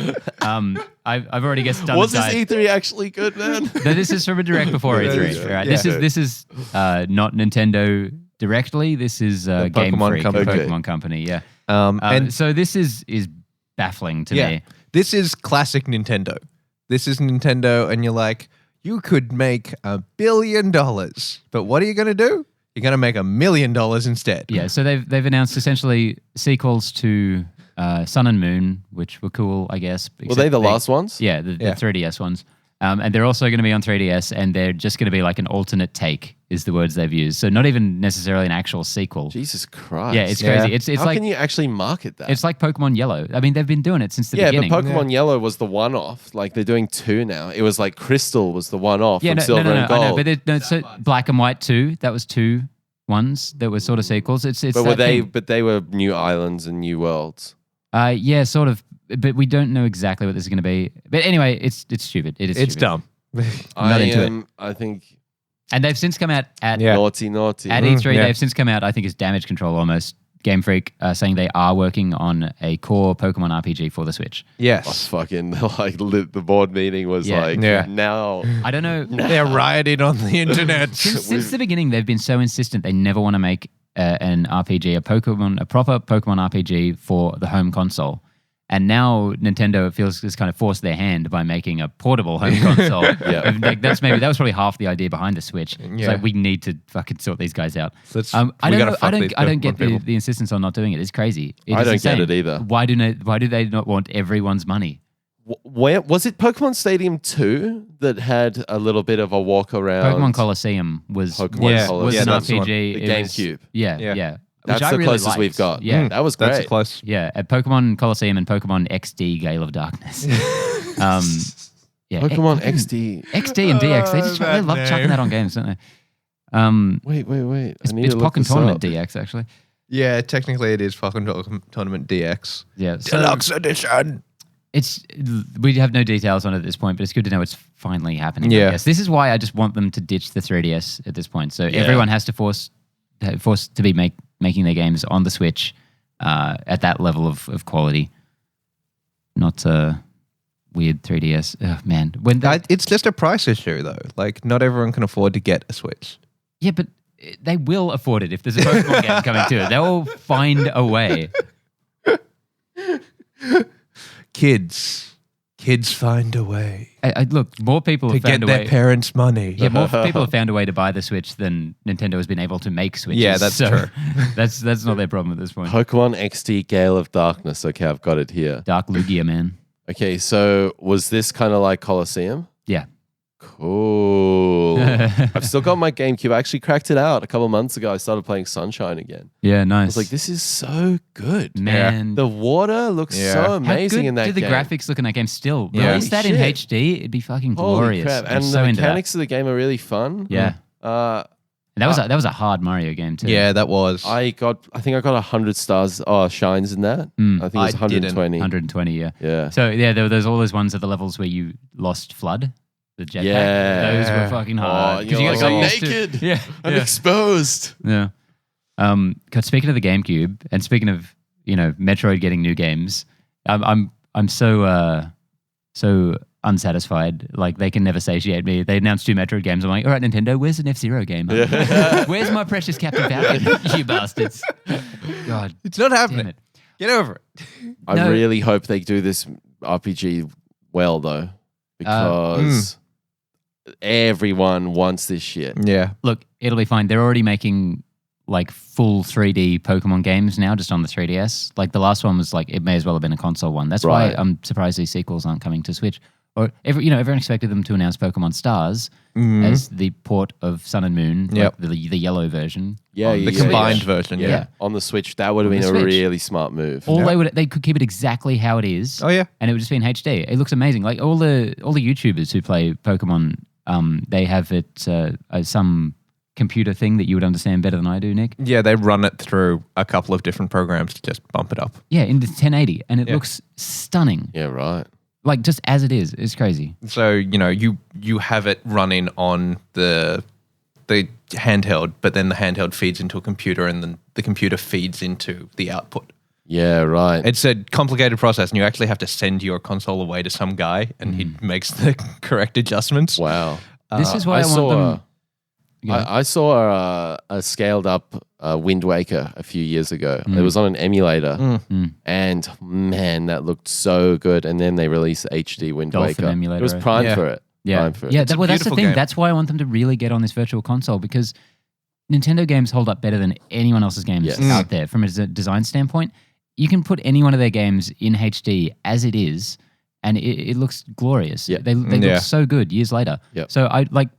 I've already done Was the this sigh. E3 actually good, man? No, this is from a Direct before E3. Yeah. Right? Yeah. This is not Nintendo directly. This is Game Pokemon Freak, company. the Okay. Pokemon company. Yeah. And So this is baffling to me. this is classic Nintendo. This is Nintendo, and you're like, you could make $1 billion, but what are you going to do? You're going to make $1 million instead. Yeah, so they've announced essentially sequels to Sun and Moon, which were cool, I guess. Were they the last ones? Yeah, the Yeah. 3DS ones. And they're also going to be on 3DS, and they're just going to be like an alternate take, is the words they've used. So not even necessarily an actual sequel. Jesus Christ. Yeah, it's Yeah. crazy. It's How like can you actually market that? it's like Pokemon Yellow. I mean, they've been doing it since the yeah, beginning. but Pokemon Yellow was the one-off. Like they're doing two now. It was like Crystal was the one-off Yeah, from no, Silver no, and I Gold. know, but so Black and White 2, that was two ones that were sort of sequels. It's but were that they? thing. But they were new islands and new worlds. Yeah, sort of. But we don't know exactly what this is going to be. But anyway, it's stupid. It is. It's stupid. dumb. Not into it. I think And they've since come out at Yeah. naughty. At E3. Yeah. They've since come out, I think, as Damage Control almost. Game Freak saying they are working on a core Pokemon RPG for the Switch. I was Yes. fucking like the board meeting was Yeah. like Yeah. now. I don't know. They're rioting on the internet. Since the beginning, they've been so insistent they never want to make an RPG, a proper Pokemon RPG for the home console. And now Nintendo feels has kind of forced their hand by making a portable home console. Yeah. Like, that was probably half the idea behind the Switch. It's Yeah. like we need to fucking sort these guys out. Let's- I we don't gotta know, fuck these I don't get people. the insistence on not doing it. It's crazy. I don't get it either. Why do they not want everyone's money? Where was it? Pokemon Stadium 2 that had a little bit of a walk around. Pokemon Coliseum was Pokemon Yeah, Coliseum. was Yeah, an that's the one. RPG. The It was- GameCube. Yeah, Yeah. yeah. That's Which I the really closest liked. we've got. Yeah, That was great. That's close. yeah. At Pokemon Coliseum and Pokemon XD Gale of Darkness. Yeah, Pokemon XD. XD and DX. They that love chucking name. that on games, don't they? Wait. It's I need to look Pokken this Tournament up. DX actually. Yeah, technically it is Pokken Tournament DX. Yeah. So Deluxe edition. we have no details on it at this point, but it's good to know it's finally happening. Yeah. I guess. This is why I just want them to ditch the 3DS at this point. So everyone has to force to be making their games on the Switch at that level of quality. Not weird 3DS. Oh, man. It's just a price issue, though. Like, not everyone can afford to get a Switch. Yeah, but they will afford it if there's a Pokemon game coming to it. They'll find a way. Kids find a way Look, more people to have get found a their way. parents' money. Yeah, more people have found a way to buy the Switch than Nintendo has been able to make Switches. Yeah, that's true. That's not their problem at this point. Pokemon XD Gale of Darkness. Okay, I've got it here. Dark Lugia, man. Okay, so was this kind of like Colosseum? Yeah. Cool. I've still got my GameCube. I actually cracked it out a couple months ago. I started playing Sunshine again. Yeah, I nice. was like, this is so good. Man. The water looks so amazing in that do the game. graphics look in that game still? Yeah. Release that in Holy HD, it'd be fucking Holy glorious. crap. I'm And so the into mechanics of the game are really fun. that. Yeah. Uh, And that was a hard Mario game too. Yeah, that was. I think I got 100 stars shines in that. I think it was I didn't. 120. 120, yeah. Yeah. So yeah, there's all those ones at the levels where you lost Flood, the jetpack. Yeah. Those were fucking hard. 'Cause you're you get like, so I'm used to- naked. Yeah. I'm yeah. exposed. Yeah. 'Cause speaking of the GameCube, and speaking of Metroid getting new games, I'm so unsatisfied. Like they can never satiate me. They announced 2 Metroid games. I'm like, all right, Nintendo, where's an F-Zero game? Where's my precious Captain Falcon? You bastards! God, it's not damn happening. it. Get over it. I No. really hope they do this RPG well, though, because everyone wants this shit. Yeah. Look, it'll be fine. They're already making like full 3D Pokemon games now, just on the 3DS. Like the last one was like it may as well have been a console one. That's Right. why I'm surprised these sequels aren't coming to Switch. Or everyone expected them to announce Pokemon Stars as the port of Sun and Moon, Yep. like the yellow version. Yeah, on The Switch. combined version. Yeah. Yeah. On the Switch, that would have On been the a Switch. really smart move. All they could keep it exactly how it is. Oh, yeah. And it would just be in HD. It looks amazing. Like all the YouTubers who play Pokemon, they have it some computer thing that you would understand better than I do, Nick. Yeah, they run it through a couple of different programs to just bump it up. Yeah, in the 1080, and it looks stunning. Yeah, right. Like just as it is, it's crazy. So, you have it running on the handheld, but then the handheld feeds into a computer and then the computer feeds into the output. Yeah, right. It's a complicated process and you actually have to send your console away to some guy and he makes the correct adjustments. Wow. This is why I want them. I saw a scaled up Wind Waker a few years ago. It was on an emulator, and man, that looked so good. And then they released HD Wind Dolphin Waker. emulator, It was right? primed Yeah. for it. Yeah, Primed for it. yeah. It's a That's the beautiful thing. game. That's why I want them to really get on this virtual console because Nintendo games hold up better than anyone else's games Yes. out there from a design standpoint. You can put any one of their games in HD as it is, and it looks glorious. Yeah. They Yeah. look so good years later. Yep. So I like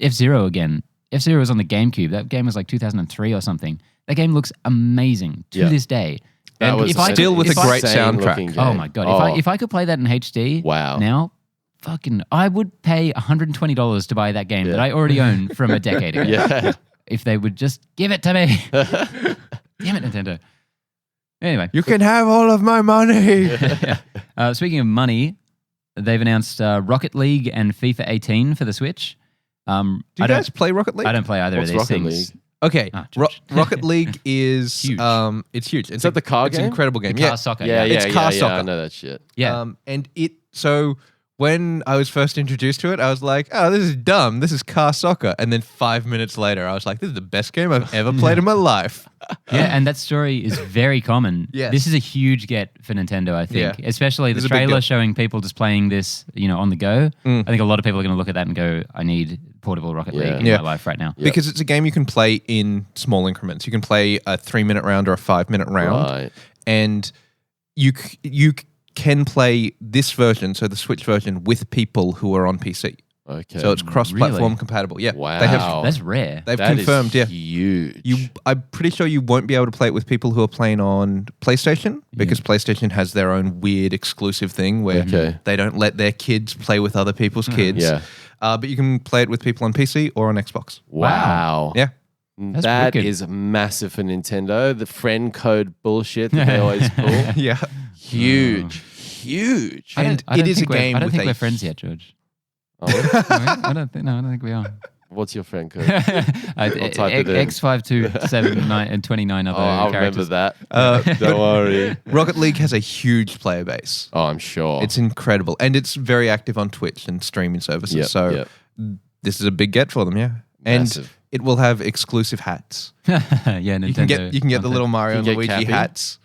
F-Zero again. F-Zero was on the GameCube. That game was like 2003 or something. That game looks amazing to Yeah. this day. That And was if I still could- with if a I- great insane-looking soundtrack. game. Oh my god! If I could play that in HD, Wow. now, fucking, I would pay $120 to buy that game that I already own from a decade ago. Yeah. If they would just give it to me. Damn it, Nintendo. Anyway, You can have all of my money. speaking of money, they've announced Rocket League and FIFA 18 for the Switch. Do you guys play Rocket League? I don't play either What's of these Rocket things. League? Okay, Ah, Josh. Rocket League is Huge. It's huge. It's that the car It's game? an incredible game. Car Yeah, soccer. Yeah, yeah. yeah, It's car yeah, soccer. I know that shit. Yeah. And so when I was first introduced to it, I was like, "Oh, this is dumb. This is car soccer." And then 5 minutes later, I was like, "This is the best game I've ever played in my life." Yeah, and that story is very common. Yes. This is a huge get for Nintendo, I think. Yeah. Especially This the is a big trailer deal. showing people just playing this, on the go. I think a lot of people are going to look at that and go, I need portable Rocket League in Yeah. my life right now. Because it's a game you can play in small increments. You can play a 3-minute round or a 5-minute round, Right. and you can play this version, so the Switch version, with people who are on PC. Okay. So it's cross-platform Really? compatible. Yeah, Wow. That's rare. they've That is confirmed. Yeah, huge. I'm pretty sure you won't be able to play it with people who are playing on PlayStation because PlayStation has their own weird exclusive thing where Okay. they don't let their kids play with other people's kids. Yeah. But you can play it with people on PC or on Xbox. Wow. Yeah. That's That wicked. is massive for Nintendo. The friend code bullshit that they always pull. Yeah. Huge. And I don't it is a think we're- game I don't with think a- we're friends yet, George. Oh, I don't think we are. what's your friend code? I'll type it in. X527 and 29 other I'll remember characters. that. Don't worry. Rocket League has a huge player base. Oh, I'm sure. It's incredible. And it's very active on Twitch and streaming services. Yep, so yep. this is a big get for them, yeah. And Massive. it will have exclusive hats. Yeah, Nintendo. You can get the little Mario You and can get Luigi Cappy. hats.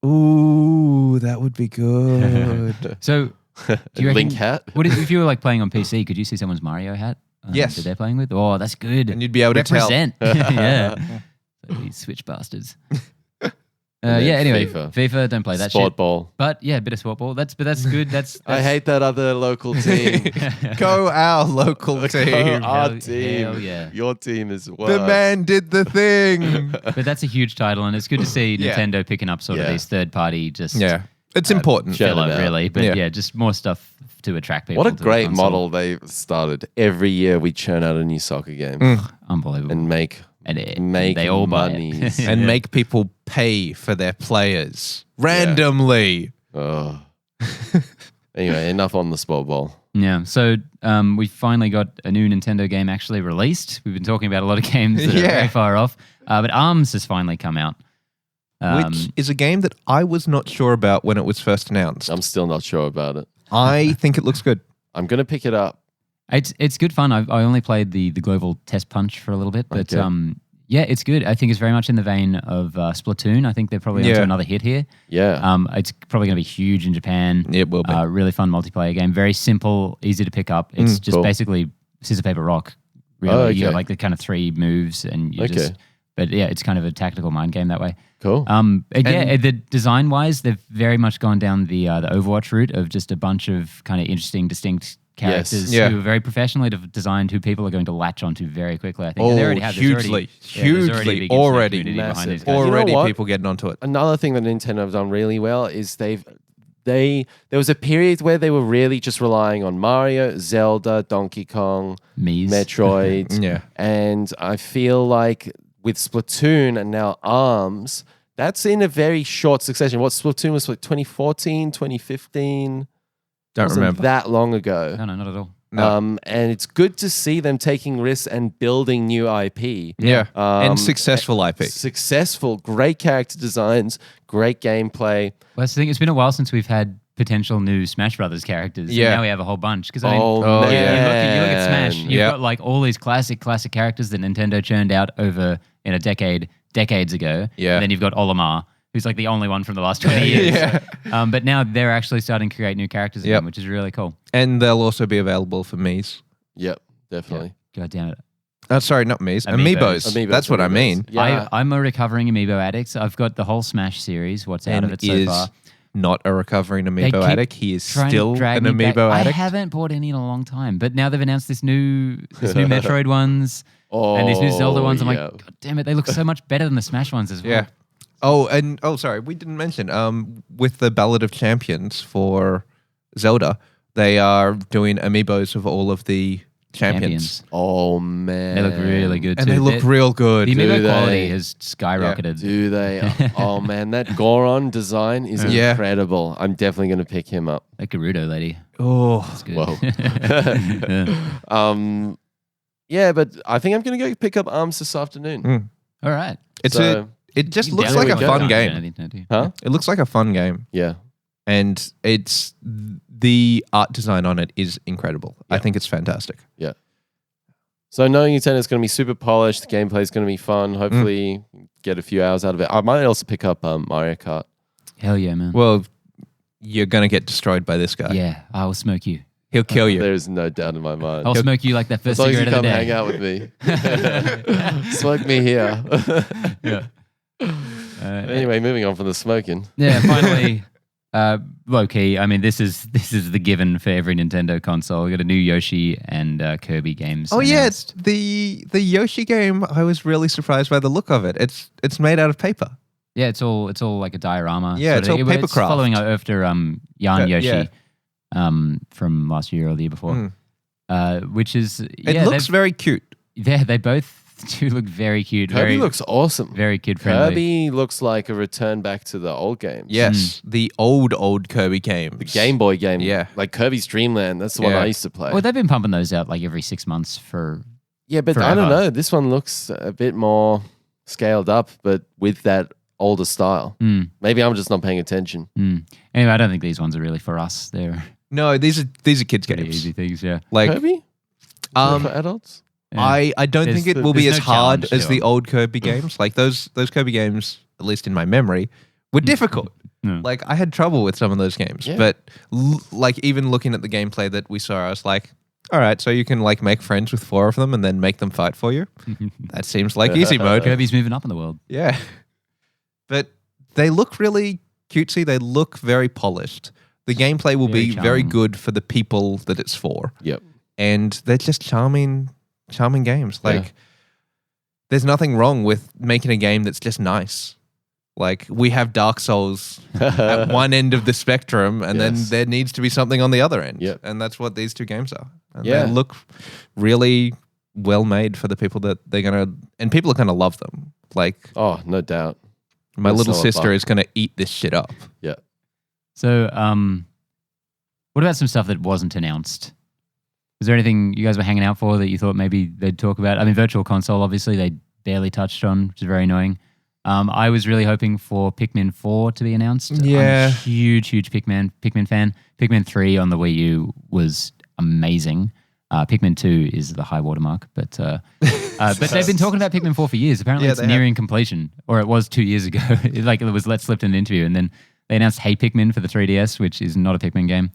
Ooh, that would be good. So, do you reckon, Link hat. What if you were like playing on PC? Could you see someone's Mario hat? Yes. That they're playing with. Oh, that's good. And you'd be able to tell. Represent. Yeah. So these Switch bastards. then Yeah. Anyway, FIFA. FIFA. Don't play that Sport shit. ball. But yeah, a bit of sport ball. That's good. That's I hate that other local team. Go our local team. Our Hell- team. hell yeah. Your team is worse. The man did the thing. But that's a huge title, and it's good to see Yeah. Nintendo picking up sort of Yeah. these third-party just Yeah. It's important. shout filler, it out. really. But Yeah. yeah, just more stuff to attract people. What a to the great console. model they started. Every year we churn out a new soccer game Unbelievable. and make they all buy it. monies. And make people pay for their players randomly. Oh. Anyway, enough on the sport ball. Yeah, so we finally got a new Nintendo game actually released. We've been talking about a lot of games that are Yeah. very far off, but ARMS has finally come out. Which is a game that I was not sure about when it was first announced. I'm still not sure about it. I think it looks good. I'm going to pick it up. It's good fun. I only played the global test punch for a little bit, but Okay. yeah, it's good. I think it's very much in the vein of Splatoon. I think they're probably onto Yeah. another hit here. Yeah. It's probably going to be huge in Japan. It will be. Really fun multiplayer game. Very simple, easy to pick up. It's just cool. basically scissor paper rock. Really, Oh, you okay. got like the kind of 3 moves, and you just. Okay. But yeah, it's kind of a tactical mind game that way. Cool. The design wise, they've very much gone down the Overwatch route of just a bunch of kind of interesting, distinct characters Yeah. who are very professionally designed, who people are going to latch onto very quickly. I think and they already have. There's hugely, there's already a big internet already community behind massive. these guys. You know already what? people getting onto it. Another thing that Nintendo have done really well is there was a period where they were really just relying on Mario, Zelda, Donkey Kong, Mies. Metroid. Yeah. And I feel like with Splatoon and now ARMS, that's in a very short succession. What Splatoon was like 2014, 2015? Don't Wasn't remember. that long ago. No, not at all. No. And it's good to see them taking risks and building new IP. Yeah. Um, and successful IP. Successful, great character designs, great gameplay. Well, that's the thing. It's been a while since we've had potential new Smash Brothers characters. And Yeah. now we have a whole bunch. Because Oh, you look at Smash. man. You've Yep. got like all these classic characters that Nintendo churned out over in a decades ago. Yeah. And then you've got Olimar, who's like the only one from the last 20 years. Yeah. But now they're actually starting to create new characters again, Yep. which is really cool. And they'll also be available for Mii's. Yep, definitely. God damn it. Sorry, not Mii's. Amiibos. Amiibos. That's what I mean. Yeah. I'm a recovering Amiibo addict. I've got the whole Smash series. What's out of it so is far? not a recovering They Amiibo keep addict. He is trying to still drag an me back. Amiibo I addict. haven't bought any in a long time, but now they've announced this new Metroid ones and these new Zelda ones. I'm yeah. like, God damn it, they look so much better than the Smash ones as well. Yeah. Sorry, we didn't mention with the Ballad of Champions for Zelda, they are doing amiibos of all of the champions. Oh, man. They look really good And too. they look real good. The Do Amiibo they? quality has skyrocketed. Do they? Oh, man. That Goron design is Yeah. incredible. I'm definitely going to pick him up. That Gerudo lady. Oh, That's good. Whoa. Yeah, but I think I'm going to go pick up ARMS this afternoon. All right. it just You looks download like a it. fun Don't do game. anything, don't you? Huh? It looks like a fun game. Yeah. And it's the art design on it is incredible. I think it's fantastic. Yeah. So knowing Nintendo is going to be super polished, the gameplay is going to be fun. Hopefully, get a few hours out of it. I might also pick up Mario Kart. Hell yeah, man. Well, you're gonna get destroyed by this guy. Yeah, I will smoke you. He'll kill you. There's no doubt in my mind. I'll smoke you like that As first long as you cigarette of come the day. hang out with me, smoke me here. Yeah. Anyway, moving on from the smoking. Yeah, finally, low key. I mean, this is the given for every Nintendo console. We got a new Yoshi and Kirby games. Oh yeah, announced. it's the Yoshi game. I was really surprised by the look of it. It's made out of paper. Yeah, it's all like a diorama. Yeah, sort it's of. all paper It's craft. following after Yarn Yoshi, yeah. from last year or the year before, which is It looks very cute. they both two look very cute. Kirby looks awesome. very kid friendly. Kirby looks like a return back to the old games. Yes, the old Kirby games. The Game Boy game. Yeah. Like Kirby's Dream Land. That's the one Yeah. I used to play. Well, they've been pumping those out like every 6 months for. Yeah, but I forever. don't know. This one looks a bit more scaled up, but with that older style. Mm, Maybe I'm just not paying attention. mm. Anyway, I don't think these ones are really for us. They're No, these are kids pretty games. easy things. Yeah. Like Kirby? um, For adults? Yeah. I don't There's- think it will be there's as no hard challenge as to the them. old Kirby games. Like those Kirby games, at least in my memory, were difficult. Mm. Like I had trouble with some of those games, Yeah. but like even looking at the gameplay that we saw, I was like, all right, so you can like make friends with 4 of them and then make them fight for you. That seems like easy mode. Kirby's moving up in the world. Yeah, but they look really cutesy. They look very polished. The gameplay will Very be very charming. good for the people that it's for. Yep. And they're just charming games. Like, there's nothing wrong with making a game that's just nice. Like, we have Dark Souls at one end of the spectrum, and then Yes. there needs to be something on the other end. Yep. And that's what these two games are. And Yeah. they look really well made for the people that they're going to, and people are going to love them. Like, Oh, no doubt. my Gonna little sell a sister buck. is going to eat this shit up. Yeah. So, what about some stuff that wasn't announced? Was there anything you guys were hanging out for that you thought maybe they'd talk about? I mean, Virtual Console, obviously, they barely touched on, which is very annoying. I was really hoping for Pikmin 4 to be announced. Yeah. I'm a huge Pikmin fan. Pikmin 3 on the Wii U was amazing. Pikmin 2 is the high watermark, but they've been talking about Pikmin 4 for years. Apparently, Yeah, it's they nearing completion, or it was 2 years ago. It was let slipped in an interview, and then they announced Hey Pikmin for the 3DS, which is not a Pikmin game.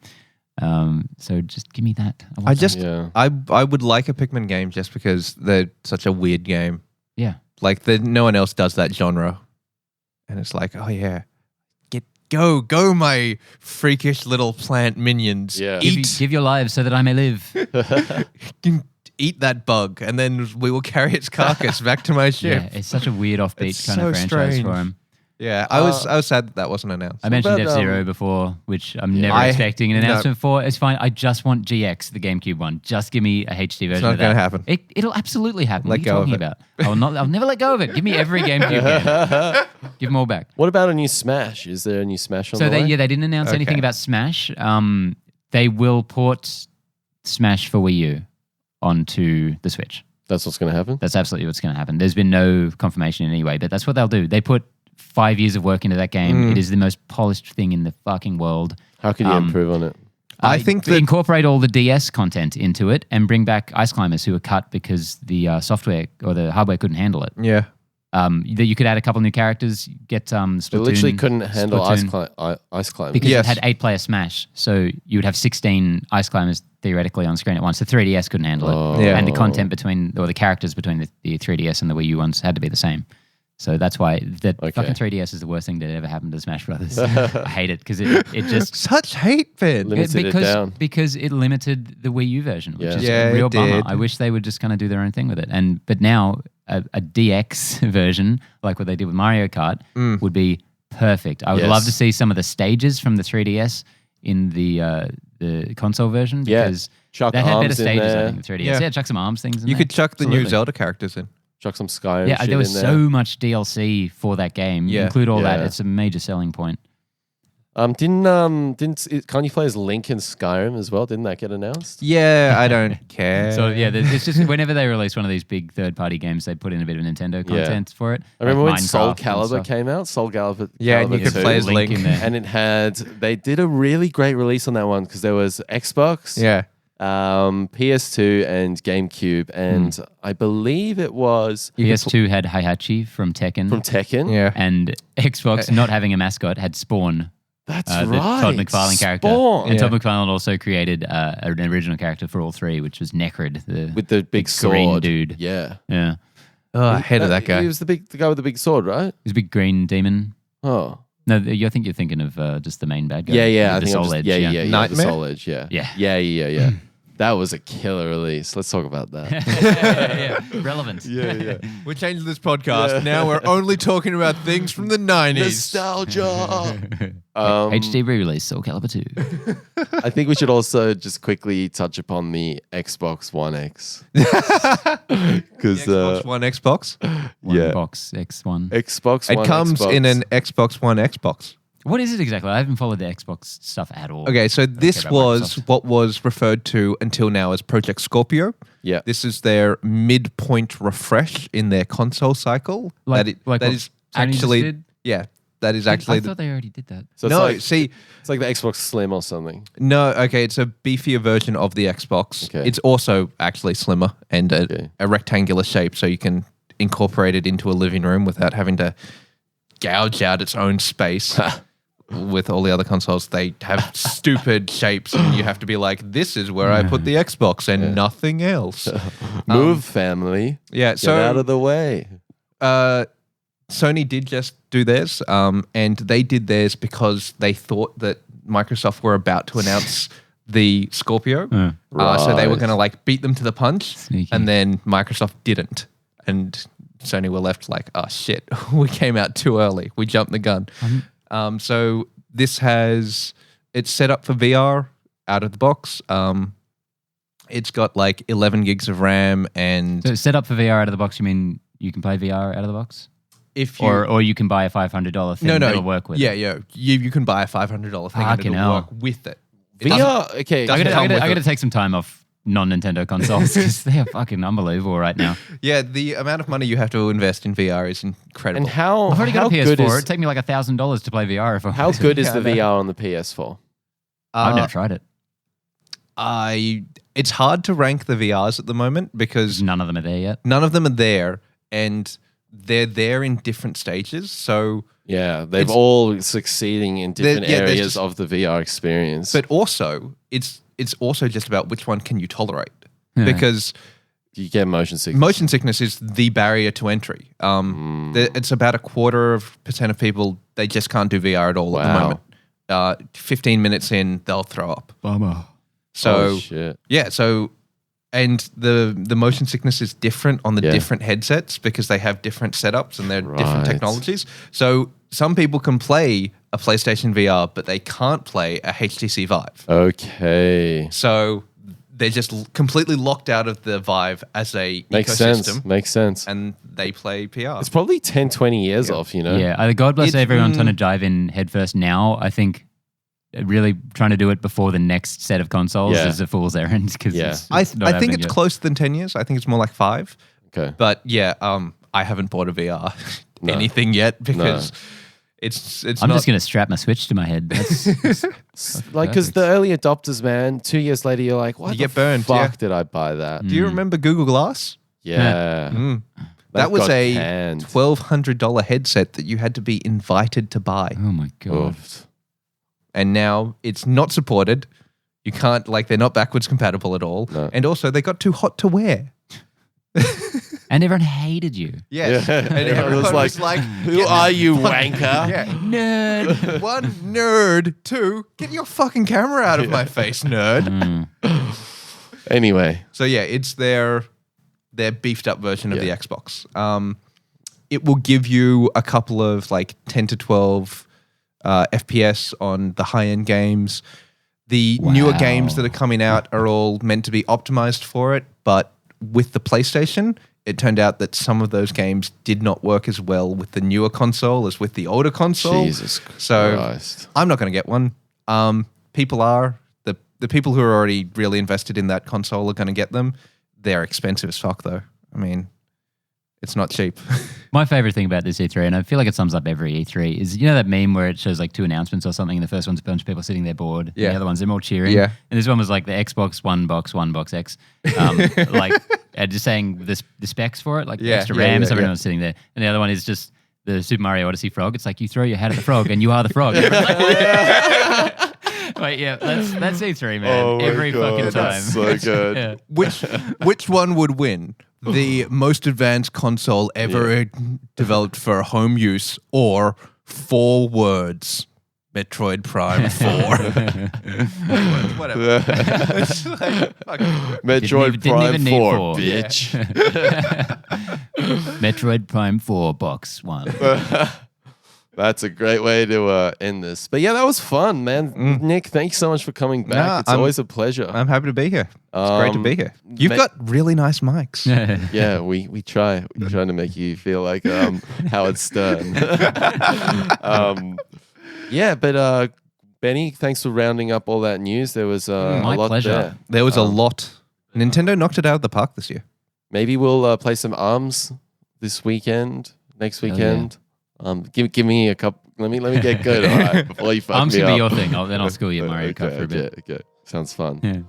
So just give me that. I just, Yeah. I would like a Pikmin game just because they're such a weird game. yeah. Like no one else does that genre, and it's like, oh yeah, go, my freakish little plant minions. Yeah. Give your lives so that I may live. Eat that bug, and then we will carry its carcass back to my ship. Yeah, it's such a weird offbeat It's kind of so franchise strange. for him. Yeah, I was sad that wasn't announced. I mentioned about, F-Zero before, which I'm never I- expecting an no. announcement for. It's fine. I just want GX, the GameCube one. Just give me a HD version not of that. gonna happen. It'll absolutely happen. Let what go are of you talking it. about? I'll never let go of it. Give me every GameCube game. Give them all back. What about a new Smash? Is there a new Smash on So the way? they didn't announce anything Okay. about Smash. They will port Smash for Wii U onto the Switch. That's what's going to happen? That's absolutely what's going to happen. There's been no confirmation in any way, but that's what they'll do. They put 5 years of work into that game. It is the most polished thing in the fucking world. How could you improve on it? I think to that incorporate all the DS content into it and bring back Ice Climbers who were cut because the software or the hardware couldn't handle it. yeah, That you could add a couple new characters, get Splatoon. It literally couldn't handle Splatoon, ice climb. because Yes. it had 8-player Smash, so you would have 16 Ice Climbers theoretically on screen at once. The 3DS couldn't handle it, Yeah. and the content or the characters between the 3DS and the Wii U ones had to be the same. So that's why fucking 3DS is the worst thing that ever happened to Smash Brothers. I hate it because it just such hate, Ben. Limited it down. because it limited the Wii U version, which Yeah. is Yeah, a real it bummer. did. I wish they would just kind of do their own thing with it. But now a DX version, like what they did with Mario Kart, would be perfect. I would Yes. love to see some of the stages from the 3DS in the console version Yeah. because Chuck that had better arms in stages. I there. think the 3DS. Yeah. Yeah, chuck some arms things. In You there. could chuck the new Absolutely. Zelda characters in. Chuck some Skyrim Yeah, shit there was in so there. much DLC for that game. Yeah. Include all that. Yeah. It's a major selling point. Can't you play as Link in Skyrim as well? Didn't that get announced? Yeah, I don't care. So yeah, it's just whenever they release one of these big third-party games, they put in a bit of Nintendo content for it. I remember like when Soul Minecraft and Calibur stuff. came out. Soul Calibur. Yeah, and you Calibur could 2. play as Link. in there. And they did a really great release on that one because there was Xbox, yeah, PS2, and GameCube, and I believe it was PS2 had Heihachi from Tekken, from Tekken. yeah. and Xbox, not having a mascot, had Spawn, That's the right. Todd McFarlane character. Spawn. And Yeah. Todd McFarlane also created an original character for all three, which was Necrid, with the big green sword, dude. Yeah. Yeah, Oh, I hated that He guy. was the guy with the big sword, right? he's a big green demon. Oh, No, I think you're thinking of just the main bad guy. yeah. I the think I'm Soul just, Edge. yeah. The Nightmare? Soul Edge, yeah. Yeah. Yeah. That was a killer release. Let's talk about that. Relevant. yeah. We're changing this podcast. Now we're only talking about things from the 90s. Nostalgia. HD re-release Soul Calibur 2. I think we should also just quickly touch upon the Xbox One X. Because Xbox One Xbox. yeah, Box X1. Xbox It One comes Xbox. in an Xbox One Xbox. What is it exactly? I haven't followed the Xbox stuff at all. Okay, so this about was Microsoft. what was referred to until now as Project Scorpio. Yeah. This is their midpoint refresh in their console cycle. Like that what is Sony just actually, did? yeah, that is actually. I thought they already did that. So no, it's see, like the Xbox Slim or something. no, okay, it's a beefier version of the Xbox. Okay. It's also actually slimmer and Okay. a rectangular shape, so you can incorporate it into a living room without having to gouge out its own space. With all the other consoles, they have stupid shapes, and you have to be like, "This is where I put the Xbox, and nothing else." Move, family. Yeah, Get out of the way. Sony did just do theirs, and they did theirs because they thought that Microsoft were about to announce the Scorpio. So they were Right. going to like beat them to the punch, Sneaky. and then Microsoft didn't. And Sony were left like, oh shit, we came out too early. We jumped the gun. So this it's set up for VR out of the box. It's got like 11 gigs of RAM, and So set up for VR out of the box, you mean you can play VR out of the box? if you Or you can buy a $500 thing that'll work with yeah, it? you can buy a $500 thing and Fucking it'll hell. work with it. It VR, okay. doesn't I come with gotta it. take some time off non-Nintendo consoles because they are fucking unbelievable right now. Yeah, the amount of money you have to invest in VR is incredible. And how I've already got a how good PS4. is It'd take me like $1,000 to play VR if I how wanted to. good is Yeah, the I know. VR on the PS4? I've never tried it. It's hard to rank the VRs at the moment because None of them are there yet. none of them are there, and they're there in different stages. So, Yeah, they've It's- all succeeding in different yeah, there's areas just- of the VR experience. but also it's also just about which one can you tolerate, Yeah. because you get motion sickness. motion sickness is the barrier to entry. It's about 25% of people, they just can't do VR at all at the Wow. moment. 15 minutes in, they'll throw up. Bummer. So oh, shit. yeah, so and the motion sickness is different on the Yeah. different headsets because they have different setups and they're different Right. technologies. So some people can play a PlayStation VR, but they can't play a HTC Vive. Okay. So they're just completely locked out of the Vive as a Makes ecosystem, sense. Makes sense. and they play PR. It's probably 10, 20 years off, you know? Yeah, either God bless It's- everyone trying to dive in headfirst now. I think really trying to do it before the next set of consoles Yeah. is a fool's errand because Yeah. I not think happening it's yet. closer than 10 years. I think it's more like 5. Okay. But yeah, I haven't bought a VR No. anything yet because it's I'm not. just going to strap my Switch to my head. That's Like, because perfect. the early adopters, man, 2 years later, you're like, what You the get burned, fuck yeah. did I buy that? Do you remember Google Glass? Yeah. That was got a canned. $1,200 headset that you had to be invited to buy. oh my God. Oof. And now it's not supported. You can't, like, they're not backwards compatible at all. No. And also, they got too hot to wear. And everyone hated you. Yes. Yeah. And Everyone everyone was was like, like, Who are you, wanker? yeah. Nerd. One, nerd. Two, get your fucking camera out of my face, nerd. Anyway. So yeah, it's their beefed up version of the Yeah. Xbox. It will give you a couple of like 10 to 12 FPS on the high end games. The newer games that are coming out are all meant to be optimized for it, but with the PlayStation, it turned out that some of those games did not work as well with the newer console as with the older console. Jesus So Christ. I'm not going to get one. People are. The people who are already really invested in that console are going to get them. They're expensive as fuck, though. I mean, it's not cheap. My favorite thing about this E3, and I feel like it sums up every E3, is you know that meme where it shows like 2 announcements or something, and the first one's a bunch of people sitting there bored, and Yeah. the other ones they're all cheering. Yeah. And this one was like the Xbox One Box X, like just saying the specs for it, like Yeah, extra yeah, RAM, yeah, so everyone's sitting there. And the other one is just the Super Mario Odyssey frog. It's like you throw your hat at the frog, and you are the frog. Wait, yeah, that's E3, man. Oh my Every God, fucking time. that's so good. Yeah. Which one would win? The most advanced console ever developed for home use, or 4 words? Metroid Prime 4. Whatever. It's like, fuck. Metroid didn't Prime even need 4, four. bitch. Metroid Prime 4 Box 1. That's a great way to end this. But yeah, that was fun, man. Nick, thanks so much for coming back. Nah, It's always a pleasure. I'm happy to be here. It's great to be here. You've got really nice mics. Yeah, we try. We're trying to make you feel like Howard Stern. Yeah, but Benny, thanks for rounding up all that news. There was My a lot pleasure. there. There was a lot. Nintendo knocked it out of the park this year. Maybe we'll play some ARMS this weekend, next weekend. Give me a couple. Let me get good, all right, before you fuck Arms me can up. be your thing. Then I'll school you Mario Kart for a bit. Okay. Sounds fun. Yeah.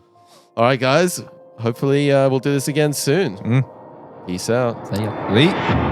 All right, guys. Hopefully we'll do this again soon. Peace out. See ya. Lee.